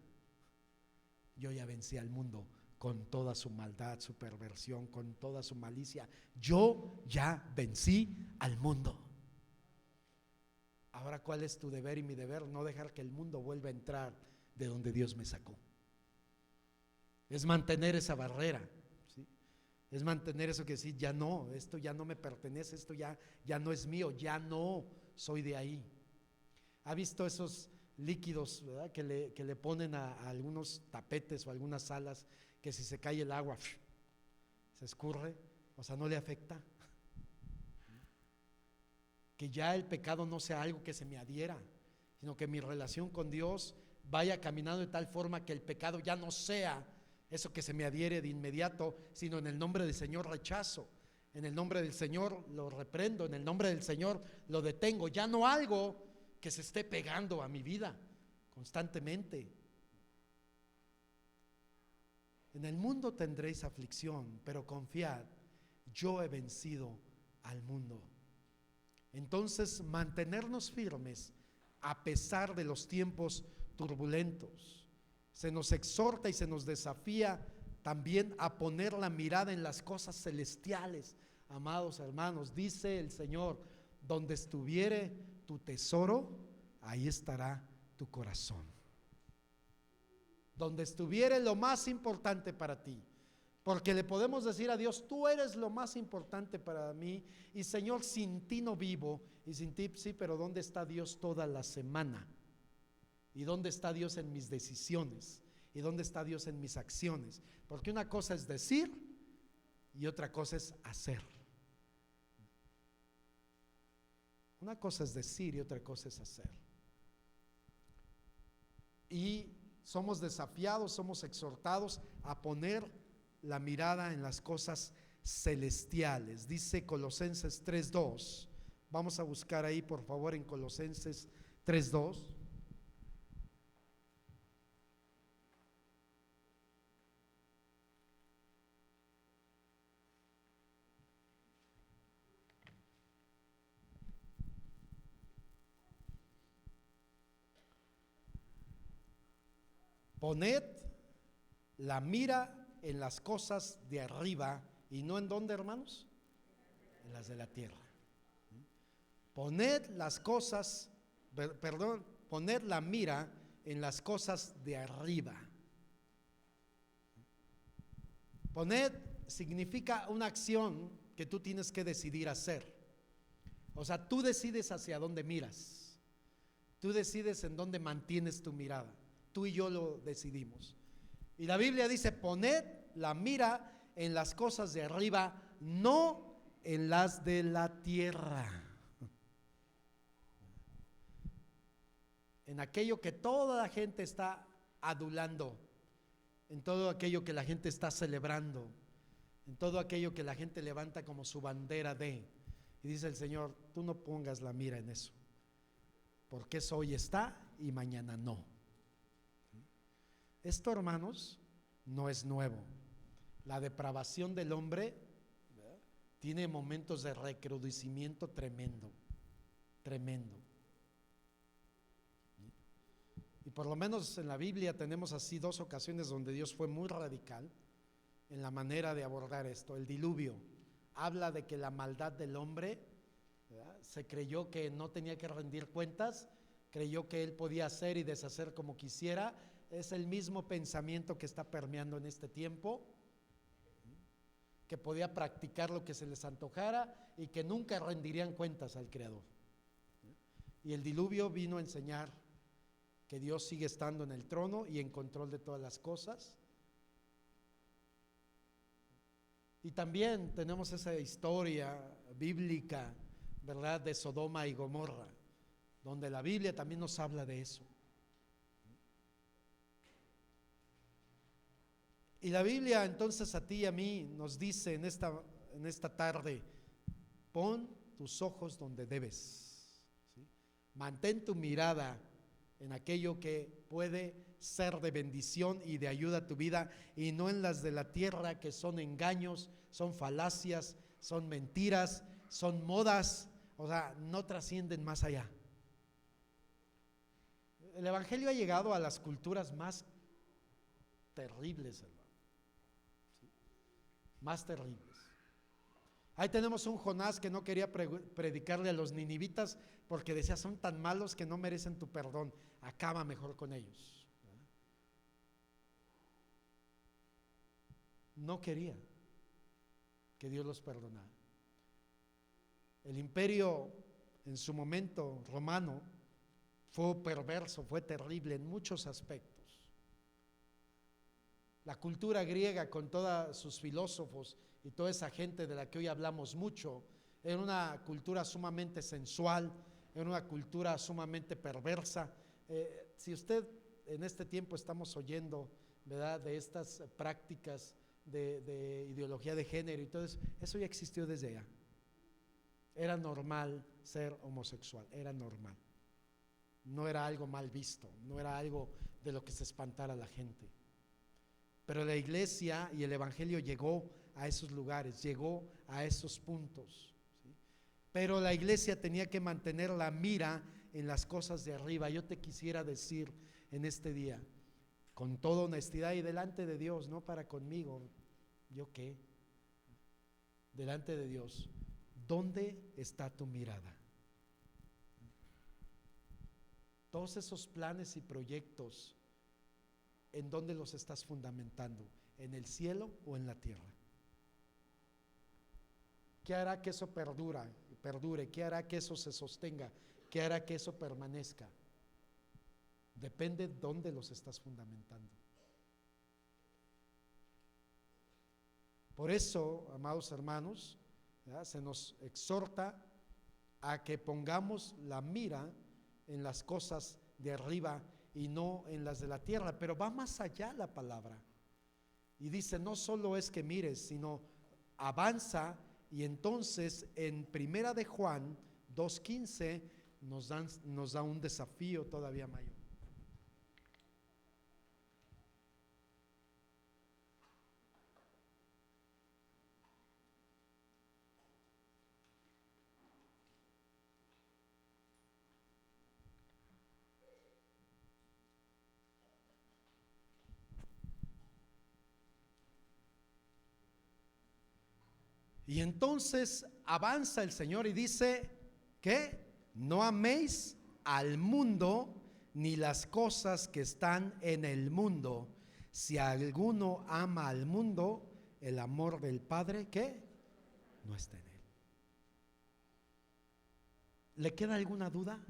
yo ya vencí al mundo con toda su maldad, su perversión, con toda su malicia. Yo ya vencí al mundo. Ahora, ¿cuál es tu deber y mi deber? No dejar que el mundo vuelva a entrar de donde Dios me sacó. Es mantener esa barrera, ¿sí? Es mantener eso que decir: ya no, esto ya no me pertenece, esto ya no es mío, ya no soy de ahí. ¿Ha visto esos líquidos, ¿verdad?, que le ponen a algunos tapetes o algunas salas, que si se cae el agua se escurre? O sea, no le afecta. Que ya el pecado no sea algo que se me adhiera, sino que mi relación con Dios vaya caminando de tal forma que el pecado ya no sea eso que se me adhiere de inmediato, sino en el nombre del Señor rechazo, en el nombre del Señor lo reprendo, en el nombre del Señor lo detengo. Ya no algo que se esté pegando a mi vida constantemente. En el mundo tendréis aflicción, pero confiad, yo he vencido al mundo. Entonces, mantenernos firmes a pesar de los tiempos turbulentos. Se nos exhorta y se nos desafía también a poner la mirada en las cosas celestiales. Amados hermanos, dice el Señor: donde estuviere tu tesoro, ahí estará tu corazón. Donde estuviere lo más importante para ti, porque le podemos decir a Dios: tú eres lo más importante para mí, y Señor, sin ti no vivo. Y sin ti sí, pero ¿dónde está Dios toda la semana? ¿Y dónde está Dios en mis decisiones? ¿Y dónde está Dios en mis acciones? Porque una cosa es decir y otra cosa es hacer. Una cosa es decir y otra cosa es hacer. Y somos desafiados, somos exhortados a poner la mirada en las cosas celestiales. Dice Colosenses 3:2. Vamos a buscar ahí, por favor, en Colosenses 3:2. Poned la mira en las cosas de arriba y no en dónde, hermanos, en las de la tierra. Poned las cosas, poned la mira en las cosas de arriba. Poned significa una acción que tú tienes que decidir hacer. O sea, tú decides hacia dónde miras. Tú decides en dónde mantienes tu mirada. Tú y yo lo decidimos. Y la Biblia dice, poned la mira en las cosas de arriba, no en las de la tierra. En aquello que toda la gente está adulando, en todo aquello que la gente está celebrando, en todo aquello que la gente levanta como su bandera de. Y dice el Señor, tú no pongas la mira en eso, porque eso hoy está y mañana no. Esto, hermanos, no es nuevo. La depravación del hombre, ¿verdad?, tiene momentos de recrudecimiento tremendo, tremendo. Y por lo menos en la Biblia tenemos así 2 ocasiones donde Dios fue muy radical en la manera de abordar esto. El diluvio habla de que la maldad del hombre, ¿verdad?, se creyó que no tenía que rendir cuentas, creyó que él podía hacer y deshacer como quisiera. Es el mismo pensamiento que está permeando en este tiempo, que podía practicar lo que se les antojara y que nunca rendirían cuentas al Creador. Y el diluvio vino a enseñar que Dios sigue estando en el trono y en control de todas las cosas. Y también tenemos esa historia bíblica, ¿verdad?, de Sodoma y Gomorra, donde la Biblia también nos habla de eso. Y la Biblia entonces a ti y a mí nos dice en esta tarde, pon tus ojos donde debes, ¿sí? Mantén tu mirada en aquello que puede ser de bendición y de ayuda a tu vida, y no en las de la tierra, que son engaños, son falacias, son mentiras, son modas, o sea, no trascienden más allá. El Evangelio ha llegado a las culturas más terribles, hermano, ¿sí?, más terribles. Ahí tenemos un Jonás que no quería predicarle a los ninivitas porque decía, son tan malos que no merecen tu perdón, acaba mejor con ellos. No quería que Dios los perdonara. El imperio en su momento romano fue perverso, fue terrible en muchos aspectos. La cultura griega, con todos sus filósofos y toda esa gente de la que hoy hablamos mucho, era una cultura sumamente sensual, era una cultura sumamente perversa. Si usted en este tiempo estamos oyendo, ¿verdad?, de estas prácticas de ideología de género y todo eso, eso ya existió desde allá. Era normal ser homosexual, era normal. No era algo mal visto, no era algo de lo que se espantara a la gente. Pero la iglesia y el evangelio llegó a esos lugares, llegó a esos puntos, ¿sí? Pero la iglesia tenía que mantener la mira en las cosas de arriba. Yo te quisiera decir en este día, con toda honestidad y delante de Dios, no para conmigo, ¿yo qué? Delante de Dios, ¿dónde está tu mirada? Todos esos planes y proyectos, ¿en dónde los estás fundamentando? ¿En el cielo o en la tierra? ¿Qué hará que eso perdure? ¿Qué hará que eso se sostenga? ¿Qué hará que eso permanezca? Depende de dónde los estás fundamentando. Por eso, amados hermanos, ¿verdad?, se nos exhorta a que pongamos la mira en las cosas de arriba y no en las de la tierra. Pero va más allá la palabra. Y dice, no solo es que mires, sino avanza. Y entonces en Primera de Juan 2:15 nos da un desafío todavía mayor. Y entonces avanza el Señor y dice que no améis al mundo ni las cosas que están en el mundo. Si alguno ama al mundo, el amor del Padre, ¿qué? No está en él. ¿Le queda alguna duda?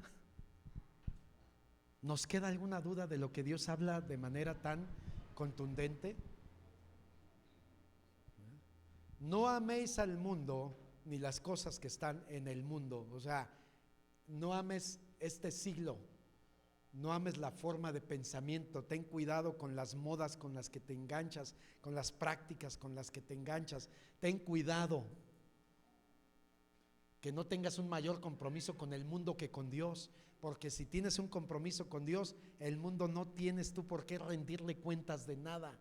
¿Nos queda alguna duda de lo que Dios habla de manera tan contundente? No améis al mundo ni las cosas que están en el mundo. O sea, no ames este siglo, no ames la forma de pensamiento. Ten cuidado con las modas con las que te enganchas, con las prácticas con las que te enganchas. Ten cuidado que no tengas un mayor compromiso con el mundo que con Dios, porque si tienes un compromiso con Dios, el mundo no tienes tú por qué rendirle cuentas de nada.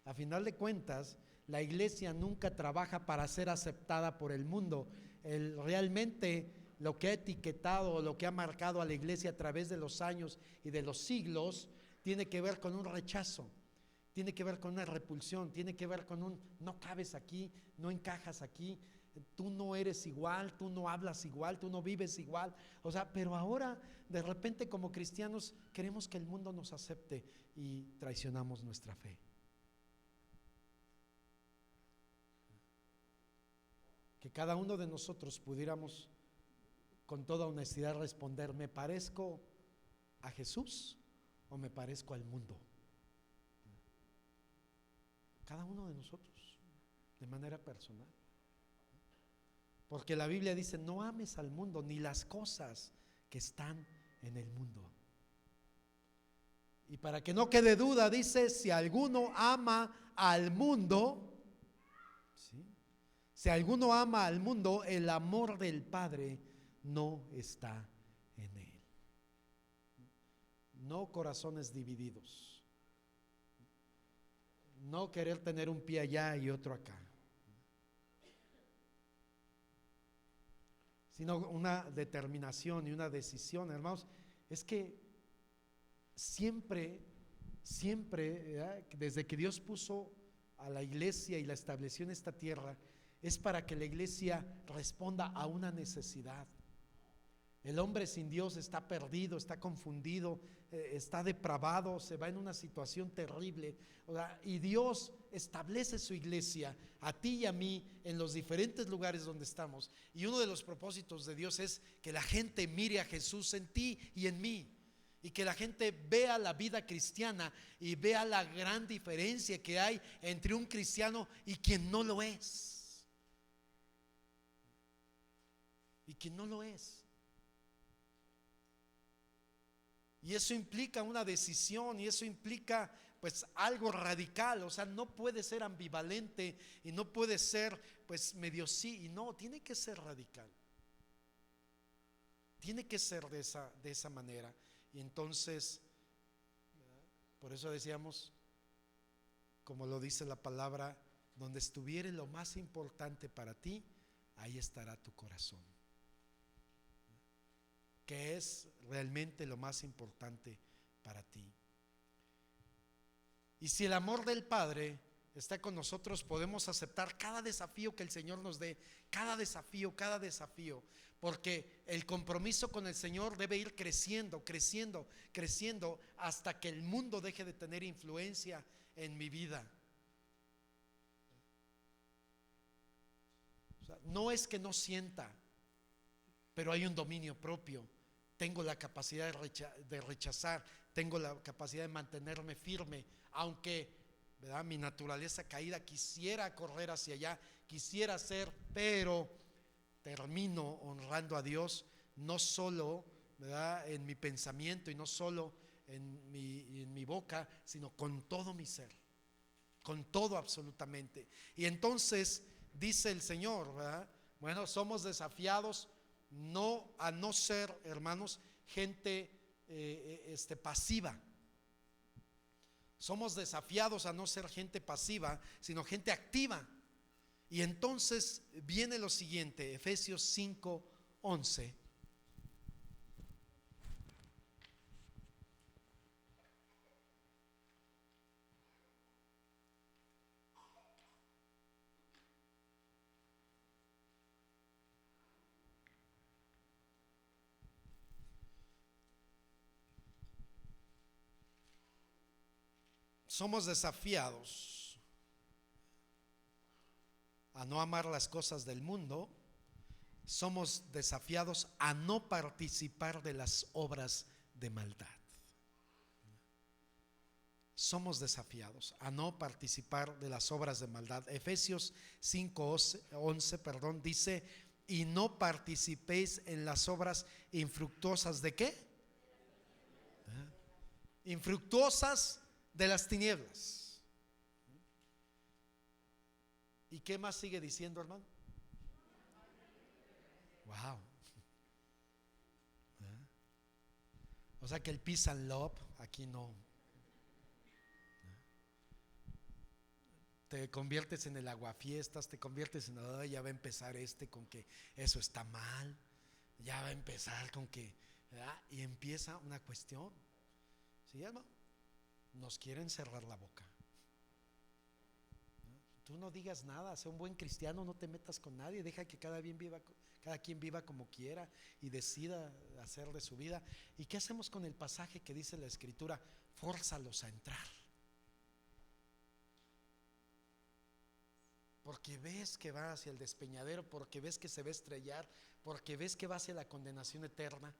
A final de cuentas, la iglesia nunca trabaja para ser aceptada por el mundo. Realmente lo que ha etiquetado, lo que ha marcado a la iglesia a través de los años y de los siglos, tiene que ver con un rechazo, tiene que ver con una repulsión, tiene que ver con un no cabes aquí, no encajas aquí, tú no eres igual, tú no hablas igual, tú no vives igual. O sea, pero ahora de repente como cristianos queremos que el mundo nos acepte y traicionamos nuestra fe. Que cada uno de nosotros pudiéramos con toda honestidad responder: ¿me parezco a Jesús o me parezco al mundo? Cada uno de nosotros, de manera personal. Porque la Biblia dice: no ames al mundo ni las cosas que están en el mundo. Y para que no quede duda, dice: si alguno ama al mundo, ¿sí? Si alguno ama al mundo, el amor del Padre no está en él. No corazones divididos, no querer tener un pie allá y otro acá, sino una determinación y una decisión, hermanos. Es que siempre, desde que Dios puso a la iglesia y la estableció en esta tierra, es para que la iglesia responda a una necesidad. El hombre sin Dios está perdido, está confundido, está depravado, se va en una situación terrible. Y Dios establece su iglesia a ti y a mí en los diferentes lugares donde estamos. Y uno de los propósitos de Dios es que la gente mire a Jesús en ti y en mí. Y que la gente vea la vida cristiana y vea la gran diferencia que hay entre un cristiano y quien no lo es. Y quien no lo es. Y eso implica una decisión, y eso implica pues algo radical. O sea, no puede ser ambivalente y no puede ser pues medio sí y no, tiene que ser radical. Tiene que ser de esa manera. Y entonces, por eso decíamos, como lo dice la palabra, donde estuviere lo más importante para ti, ahí estará tu corazón. Que es realmente lo más importante para ti. Y si el amor del Padre está con nosotros, podemos aceptar cada desafío que el Señor nos dé, cada desafío, porque el compromiso con el Señor debe ir creciendo hasta que el mundo deje de tener influencia en mi vida. O sea, no es que no sienta, pero hay un dominio propio. Tengo la capacidad de rechazar, tengo la capacidad de mantenerme firme, aunque, ¿verdad?, mi naturaleza caída quisiera correr hacia allá, quisiera ser, pero termino honrando a Dios, no solo, ¿verdad?, en mi pensamiento y no solo en mi boca, sino con todo mi ser, con todo absolutamente. Y entonces dice el Señor, ¿verdad? Bueno, somos desafiados a no ser, hermanos, gente pasiva. Somos desafiados a no ser gente pasiva, sino gente activa. Y entonces viene lo siguiente, Efesios 5:11. Somos desafiados a no amar las cosas del mundo. Somos desafiados a no participar de las obras de maldad. Somos desafiados a no participar de las obras de maldad. Efesios 5:11, dice: y no participéis en las obras infructuosas ¿de qué? Infructuosas de las tinieblas. ¿Y qué más sigue diciendo, hermano? Wow. O sea que el peace and love aquí no. Te conviertes en el aguafiestas, te conviertes en ya va a empezar con que eso está mal, ya va a empezar con que, ¿verdad? Y empieza una cuestión. ¿Sí, hermano? Nos quieren cerrar la boca. Tú no digas nada, sé un buen cristiano, no te metas con nadie, deja que cada quien viva como quiera y decida hacer de su vida. ¿Y qué hacemos con el pasaje que dice la Escritura? Fórzalos a entrar. Porque ves que va hacia el despeñadero, porque ves que se va a estrellar, porque ves que va hacia la condenación eterna.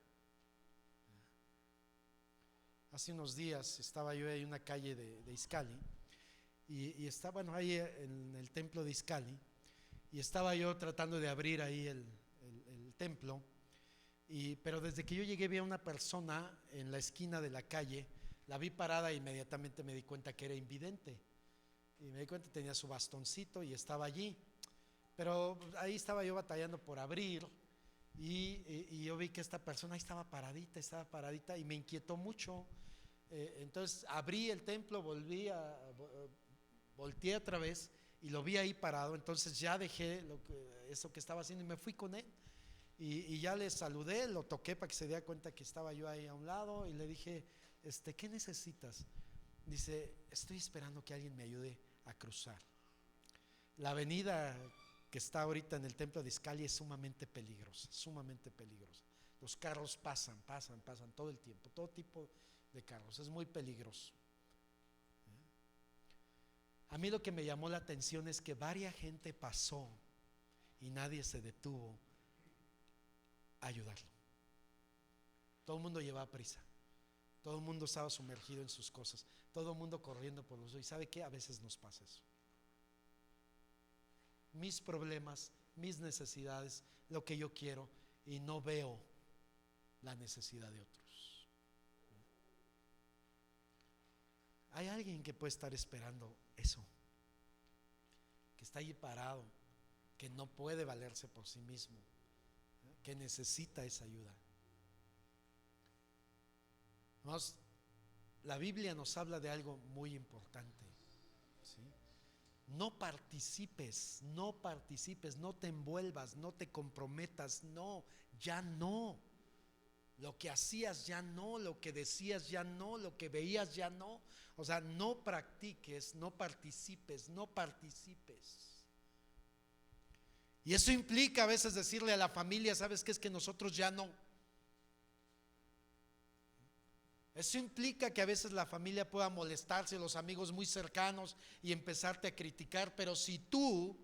Hace unos días estaba yo en una calle de Izcalli y estaba ahí en el templo de Izcalli, y estaba yo tratando de abrir ahí el templo, pero desde que yo llegué vi a una persona en la esquina de la calle, la vi parada e inmediatamente me di cuenta que era invidente. Y me di cuenta que tenía su bastoncito y estaba allí, pero ahí estaba yo batallando por abrir, y yo vi que esta persona ahí estaba paradita y me inquietó mucho. Entonces abrí el templo, volteé otra vez y lo vi ahí parado. Entonces ya dejé eso que estaba haciendo y me fui con él, y ya le saludé, lo toqué para que se diera cuenta que estaba yo ahí a un lado, y le dije, ¿qué necesitas? Dice: estoy esperando que alguien me ayude a cruzar. La avenida que está ahorita en el templo de Izcalli es sumamente peligrosa. Los carros pasan todo el tiempo, todo tipo de carros, es muy peligroso. A mí lo que me llamó la atención es que varias gente pasó y nadie se detuvo a ayudarlo. Todo el mundo llevaba prisa, todo el mundo estaba sumergido en sus cosas, todo el mundo corriendo por los dos. ¿Y sabe qué? A veces nos pasa eso. Mis problemas, mis necesidades, lo que yo quiero, y no veo la necesidad de otros. Hay alguien que puede estar esperando eso, que está allí parado, que no puede valerse por sí mismo, que necesita esa ayuda. Vamos, la Biblia nos habla de algo muy importante, ¿sí? No participes, no te envuelvas, no te comprometas, ya no. Lo que hacías ya no, lo que decías ya no, lo que veías ya no. O sea, no practiques, no participes. Y eso implica a veces decirle a la familia: ¿sabes qué? Es que nosotros ya no. Eso implica que a veces la familia pueda molestarse, los amigos muy cercanos, y empezarte a criticar, pero si tú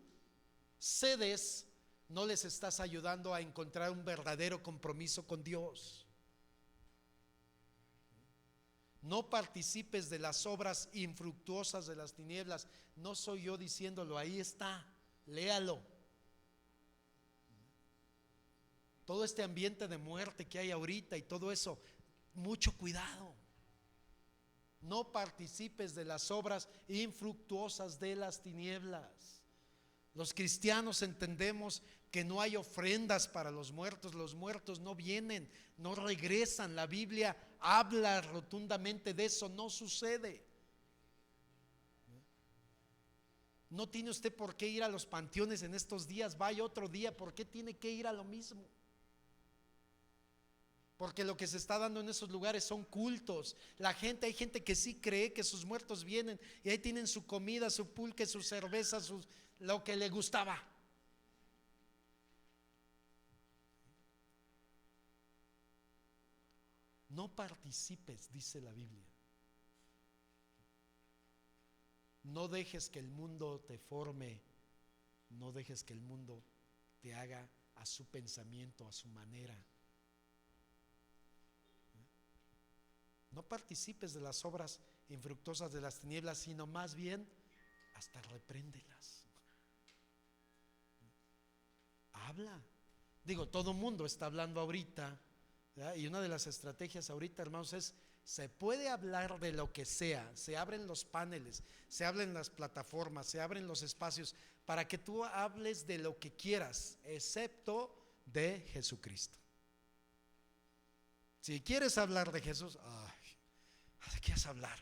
cedes, no les estás ayudando a encontrar un verdadero compromiso con Dios. No participes de las obras infructuosas de las tinieblas. No soy yo diciéndolo, ahí está, léalo. todo este ambiente de muerte que hay ahorita y todo eso, mucho cuidado. No participes de las obras infructuosas de las tinieblas. Los cristianos entendemos que no hay ofrendas para los muertos no vienen, no regresan. La Biblia habla rotundamente de eso, no sucede. No tiene usted por qué ir a los panteones en estos días, vaya otro día, ¿por qué tiene que ir a lo mismo? Porque lo que se está dando en esos lugares son cultos. Hay gente que sí cree que sus muertos vienen y ahí tienen su comida, su pulque, su cerveza, lo que le gustaba. No participes, dice la Biblia. No dejes que el mundo te forme, no dejes que el mundo te haga a su pensamiento, a su manera. No participes de las obras infructuosas de las tinieblas, sino más bien hasta repréndelas. Habla. Digo, todo mundo está hablando ahorita, ¿verdad? Y una de las estrategias ahorita, hermanos, es: se puede hablar de lo que sea, se abren los paneles, se abren las plataformas, se abren los espacios para que tú hables de lo que quieras, excepto de Jesucristo. Si quieres hablar de Jesús, ¿de qué quieres hablar?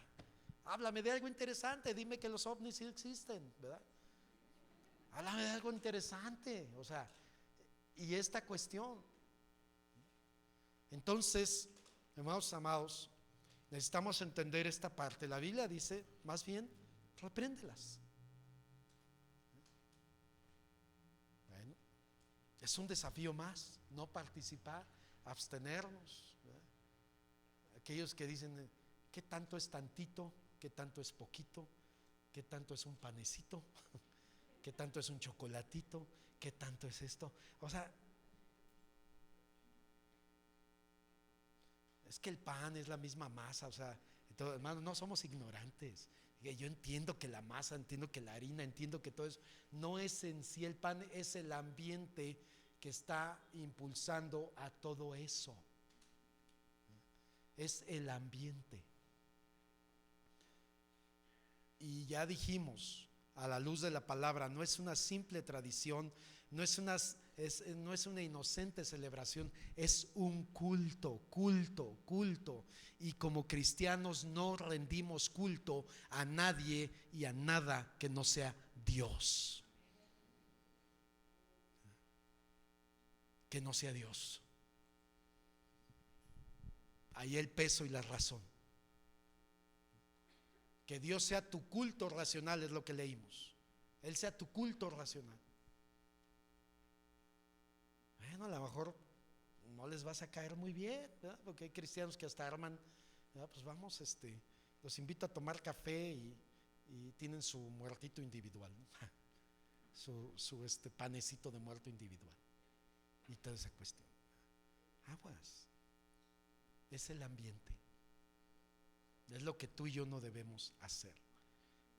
Háblame de algo interesante, dime que los ovnis sí existen, ¿verdad? Háblame de algo interesante, o sea, y esta cuestión. Entonces, hermanos amados, necesitamos entender esta parte. La Biblia dice, más bien, repréndelas. Bueno, es un desafío más, no participar, abstenernos, ¿verdad? Aquellos que dicen, ¿qué tanto es tantito? ¿Qué tanto es poquito? ¿Qué tanto es un panecito? ¿Qué tanto es un chocolatito? ¿Qué tanto es esto? O sea, es que el pan es la misma masa, o sea, hermanos, no somos ignorantes. Yo entiendo que la masa, entiendo que la harina, entiendo que todo eso no es en sí el pan, es el ambiente que está impulsando a todo eso. Es el ambiente. Y ya dijimos, a la luz de la palabra, no es una simple tradición, no es una inocente celebración, es un culto. Y como cristianos no rendimos culto a nadie y a nada que no sea Dios. Que no sea Dios. Ahí el peso y la razón. Que Dios sea tu culto racional, es lo que leímos. Él sea tu culto racional. Bueno, a lo mejor no les vas a caer muy bien, ¿verdad? Porque hay cristianos que hasta arman, ¿verdad? Pues vamos, los invito a tomar café y tienen su muertito individual, ¿no? su panecito de muerto individual y toda esa cuestión. Aguas. Es el ambiente. Es lo que tú y yo no debemos hacer.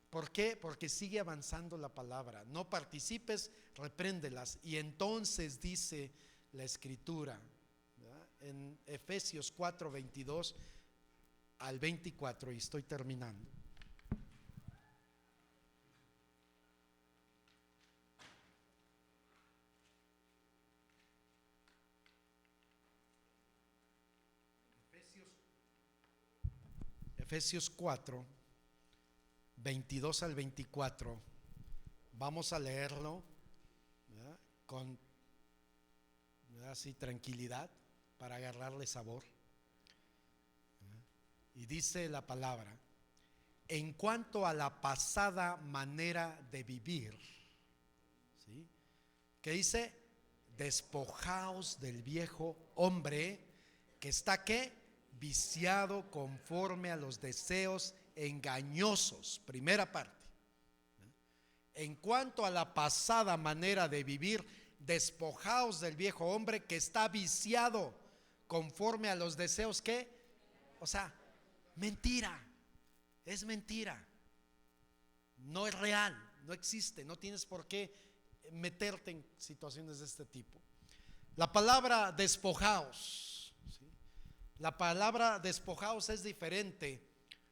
¿Por qué? Porque sigue avanzando la palabra. No participes, repréndelas. Y entonces dice la Escritura, ¿verdad? En Efesios 4, 22 al 24, y estoy terminando. Efesios 4, 22 al 24. Vamos a leerlo, ¿verdad? Con así tranquilidad para agarrarle sabor. Y dice la palabra: en cuanto a la pasada manera de vivir, ¿sí? ¿Qué dice? Despojaos del viejo hombre que está ¿qué? Viciado conforme a los deseos engañosos. Primera parte. En cuanto a la pasada manera de vivir, despojaos del viejo hombre que está viciado conforme a los deseos ¿qué? O sea, mentira. Es mentira. No es real, no existe, no tienes por qué meterte en situaciones de este tipo. La palabra despojaos, ¿sí? La palabra despojaos es diferente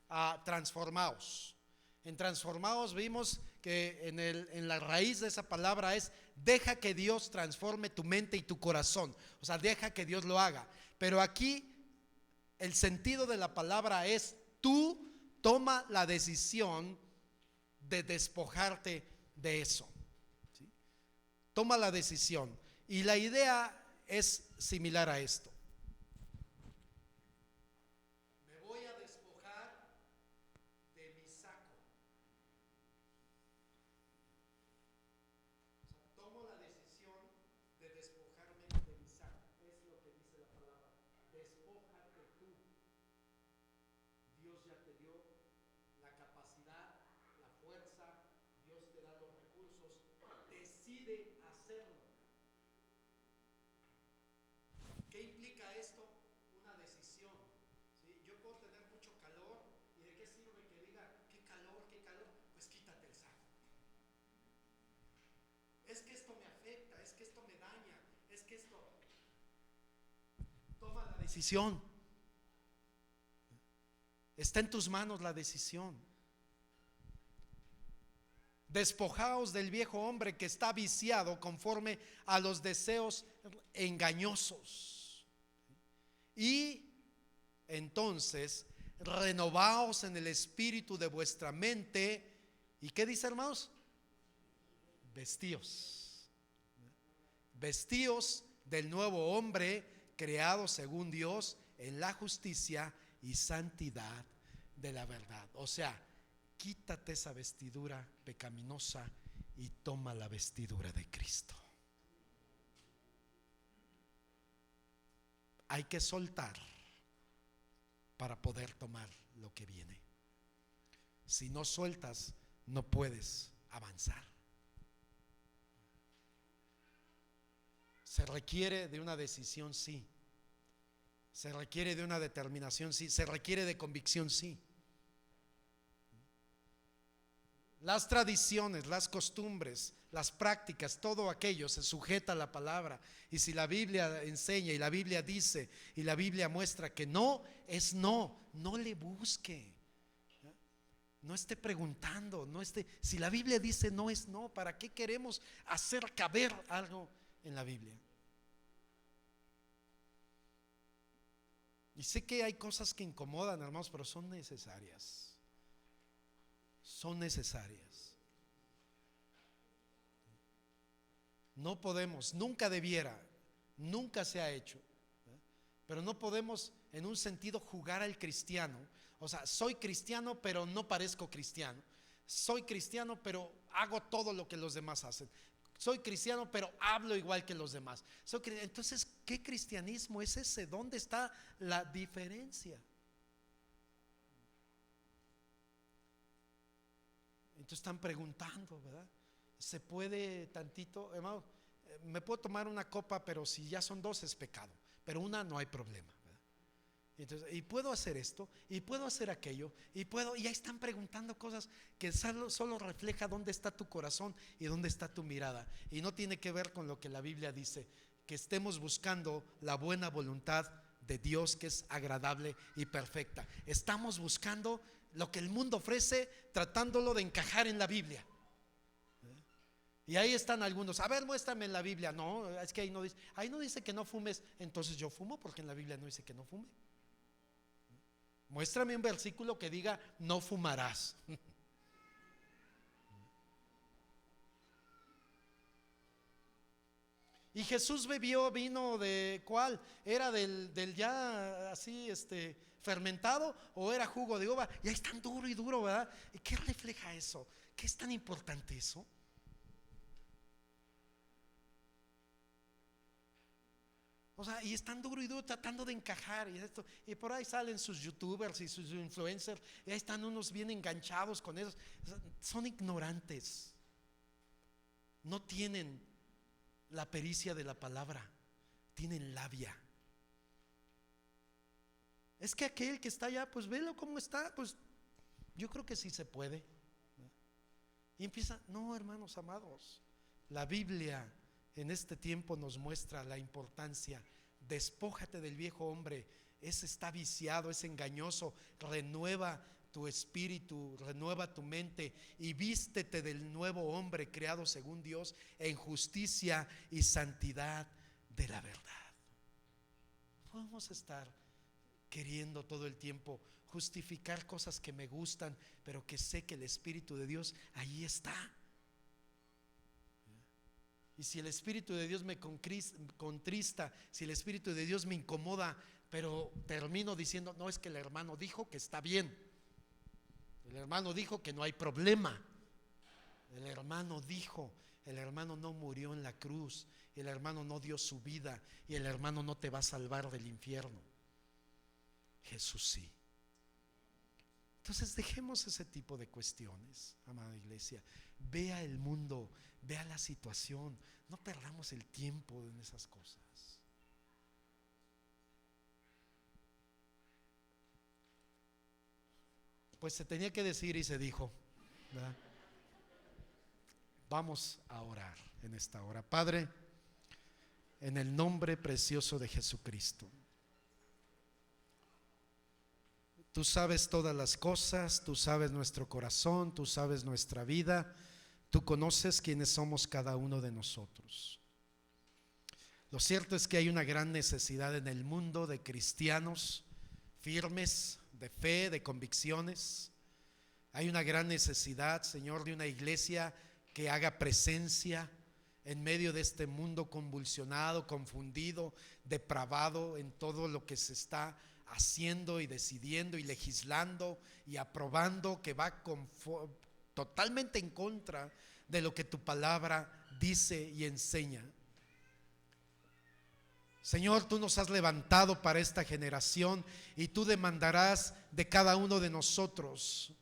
a transformaos. En transformaos vimos que en la raíz de esa palabra es: deja que Dios transforme tu mente y tu corazón. O sea, deja que Dios lo haga. Pero aquí el sentido de la palabra es: tú toma la decisión de despojarte de eso, ¿sí? Toma la decisión. Y la idea es similar a esto: me voy a despojar de mi saco. O sea, tomo la decisión de despojarme de mi saco. Es lo que dice la palabra: despójate tú. Dios ya te dio la capacidad, la fuerza, Dios te da los recursos. Decide hacerlo. ¿Qué implica esto? Una decisión, ¿sí? Yo puedo tener mucho calor, ¿y de qué sirve que diga qué calor, qué calor? Pues quítate el saco. Es que esto me afecta, es que esto me daña, es que esto. Toma la decisión. Está en tus manos la decisión. Despojaos del viejo hombre que está viciado conforme a los deseos engañosos. Y entonces renovaos en el espíritu de vuestra mente. ¿Y qué dice, hermanos? Vestíos. Vestíos del nuevo hombre creado según Dios en la justicia y santidad de la verdad. O sea, quítate esa vestidura pecaminosa y toma la vestidura de Cristo. Hay que soltar para poder tomar lo que viene. Si no sueltas, no puedes avanzar. Se requiere de una decisión, sí. Se requiere de una determinación, sí. Se requiere de convicción, sí. Las tradiciones, las costumbres, las prácticas, todo aquello se sujeta a la palabra. Y si la Biblia enseña y la Biblia dice y la Biblia muestra que no, es no. No le busque. No esté preguntando, no esté. Si la Biblia dice no, es no. ¿Para qué queremos hacer caber algo en la Biblia? Y sé que hay cosas que incomodan, hermanos, pero son necesarias. Son necesarias. No podemos, nunca debiera, nunca se ha hecho, ¿verdad? Pero no podemos en un sentido jugar al cristiano. O sea, soy cristiano pero no parezco cristiano. Soy cristiano pero hago todo lo que los demás hacen. Soy cristiano pero hablo igual que los demás. Entonces, ¿qué cristianismo es ese? ¿Dónde está la diferencia? Entonces están preguntando, ¿verdad? ¿Se puede tantito, hermano? Me puedo tomar una copa, pero si ya son dos es pecado, pero una no hay problema, ¿verdad? Entonces, y puedo hacer esto, y puedo hacer aquello, y ahí están preguntando cosas que solo refleja dónde está tu corazón y dónde está tu mirada. Y no tiene que ver con lo que la Biblia dice, que estemos buscando la buena voluntad de Dios, que es agradable y perfecta. Estamos buscando lo que el mundo ofrece, tratándolo de encajar en la Biblia. Y ahí están algunos: a ver, muéstrame en la Biblia. No, es que ahí no dice que no fumes. Entonces yo fumo, porque en la Biblia no dice que no fume. Muéstrame un versículo que diga no fumarás. Y Jesús bebió vino de ¿cuál? ¿Era del ya así fermentado o era jugo de uva? Y ahí están duro y duro, ¿verdad? ¿Y qué refleja eso? ¿Qué es tan importante eso? O sea, y están duro y duro tratando de encajar y por ahí salen sus youtubers y sus influencers, y ahí están unos bien enganchados con eso. Son ignorantes. No tienen la pericia de la palabra, tienen labia. Es que aquel que está allá, pues velo cómo está, pues yo creo que sí se puede. Y empieza: no, hermanos amados, la Biblia en este tiempo nos muestra la importancia. Despójate del viejo hombre, ese está viciado, es engañoso. Renueva tu espíritu, renueva tu mente y vístete del nuevo hombre creado según Dios en justicia y santidad de la verdad. Podemos estar queriendo todo el tiempo justificar cosas que me gustan, pero que sé que el Espíritu de Dios ahí está. Y si el Espíritu de Dios me contrista, si el Espíritu de Dios me incomoda, pero termino diciendo, no, es que el hermano dijo que está bien, el hermano dijo que no hay problema, el hermano dijo, el hermano no murió en la cruz, el hermano no dio su vida y el hermano no te va a salvar del infierno. Jesús sí. Entonces dejemos ese tipo de cuestiones, amada iglesia. Vea el mundo, vea la situación, no perdamos el tiempo en esas cosas. Pues se tenía que decir y se dijo, ¿verdad? Vamos a orar en esta hora. Padre, en el nombre precioso de Jesucristo, tú sabes todas las cosas, tú sabes nuestro corazón, tú sabes nuestra vida, tú conoces quiénes somos cada uno de nosotros. Lo cierto es que hay una gran necesidad en el mundo de cristianos firmes, de fe, de convicciones. Hay una gran necesidad, Señor, de una iglesia que haga presencia en medio de este mundo convulsionado, confundido, depravado en todo lo que se está haciendo y decidiendo y legislando y aprobando, que va totalmente en contra de lo que tu palabra dice y enseña. Señor, tú nos has levantado para esta generación y tú demandarás de cada uno de nosotros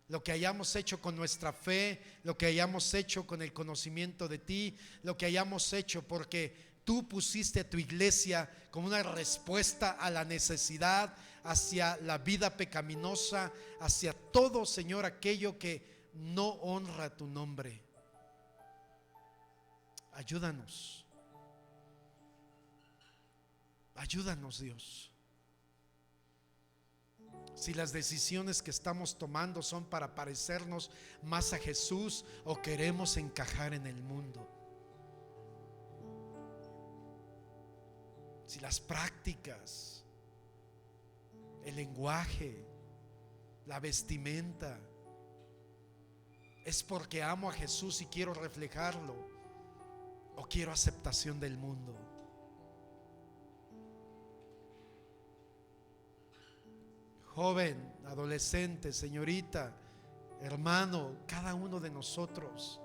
lo que hayamos hecho con nuestra fe, lo que hayamos hecho con el conocimiento de ti, lo que hayamos hecho porque tú pusiste a tu iglesia como una respuesta a la necesidad, hacia la vida pecaminosa, hacia todo, Señor, aquello que no honra tu nombre. Ayúdanos. Ayúdanos, Dios. Si las decisiones que estamos tomando son para parecernos más a Jesús o queremos encajar en el mundo. Si las prácticas, el lenguaje, la vestimenta es porque amo a Jesús y quiero reflejarlo, o quiero aceptación del mundo. Joven, adolescente, señorita, hermano, cada uno de nosotros,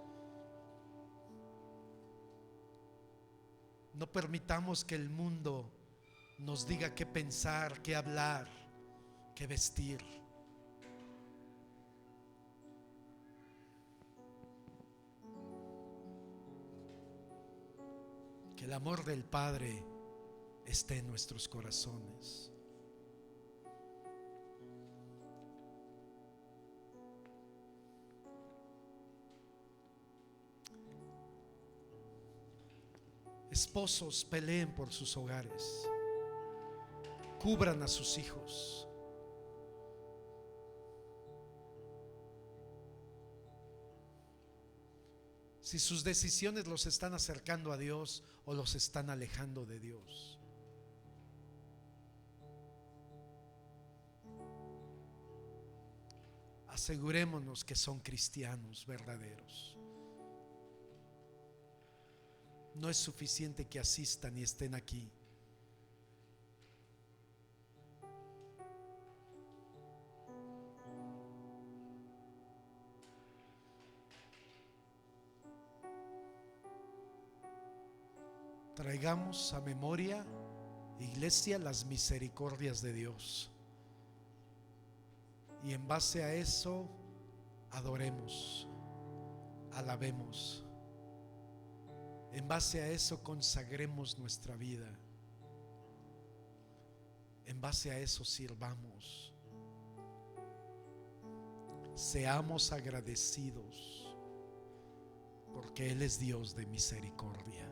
no permitamos que el mundo nos diga qué pensar, qué hablar, qué vestir. Que el amor del Padre esté en nuestros corazones. Esposos, peleen por sus hogares, cubran a sus hijos. Si sus decisiones los están acercando a Dios o los están alejando de Dios. Asegurémonos que son cristianos verdaderos. No es suficiente que asistan y estén aquí. Traigamos a memoria, iglesia, las misericordias de Dios. Y en base a eso, adoremos, alabemos. En base a eso consagremos nuestra vida. En base a eso sirvamos. Seamos agradecidos por porque Él es Dios de misericordia.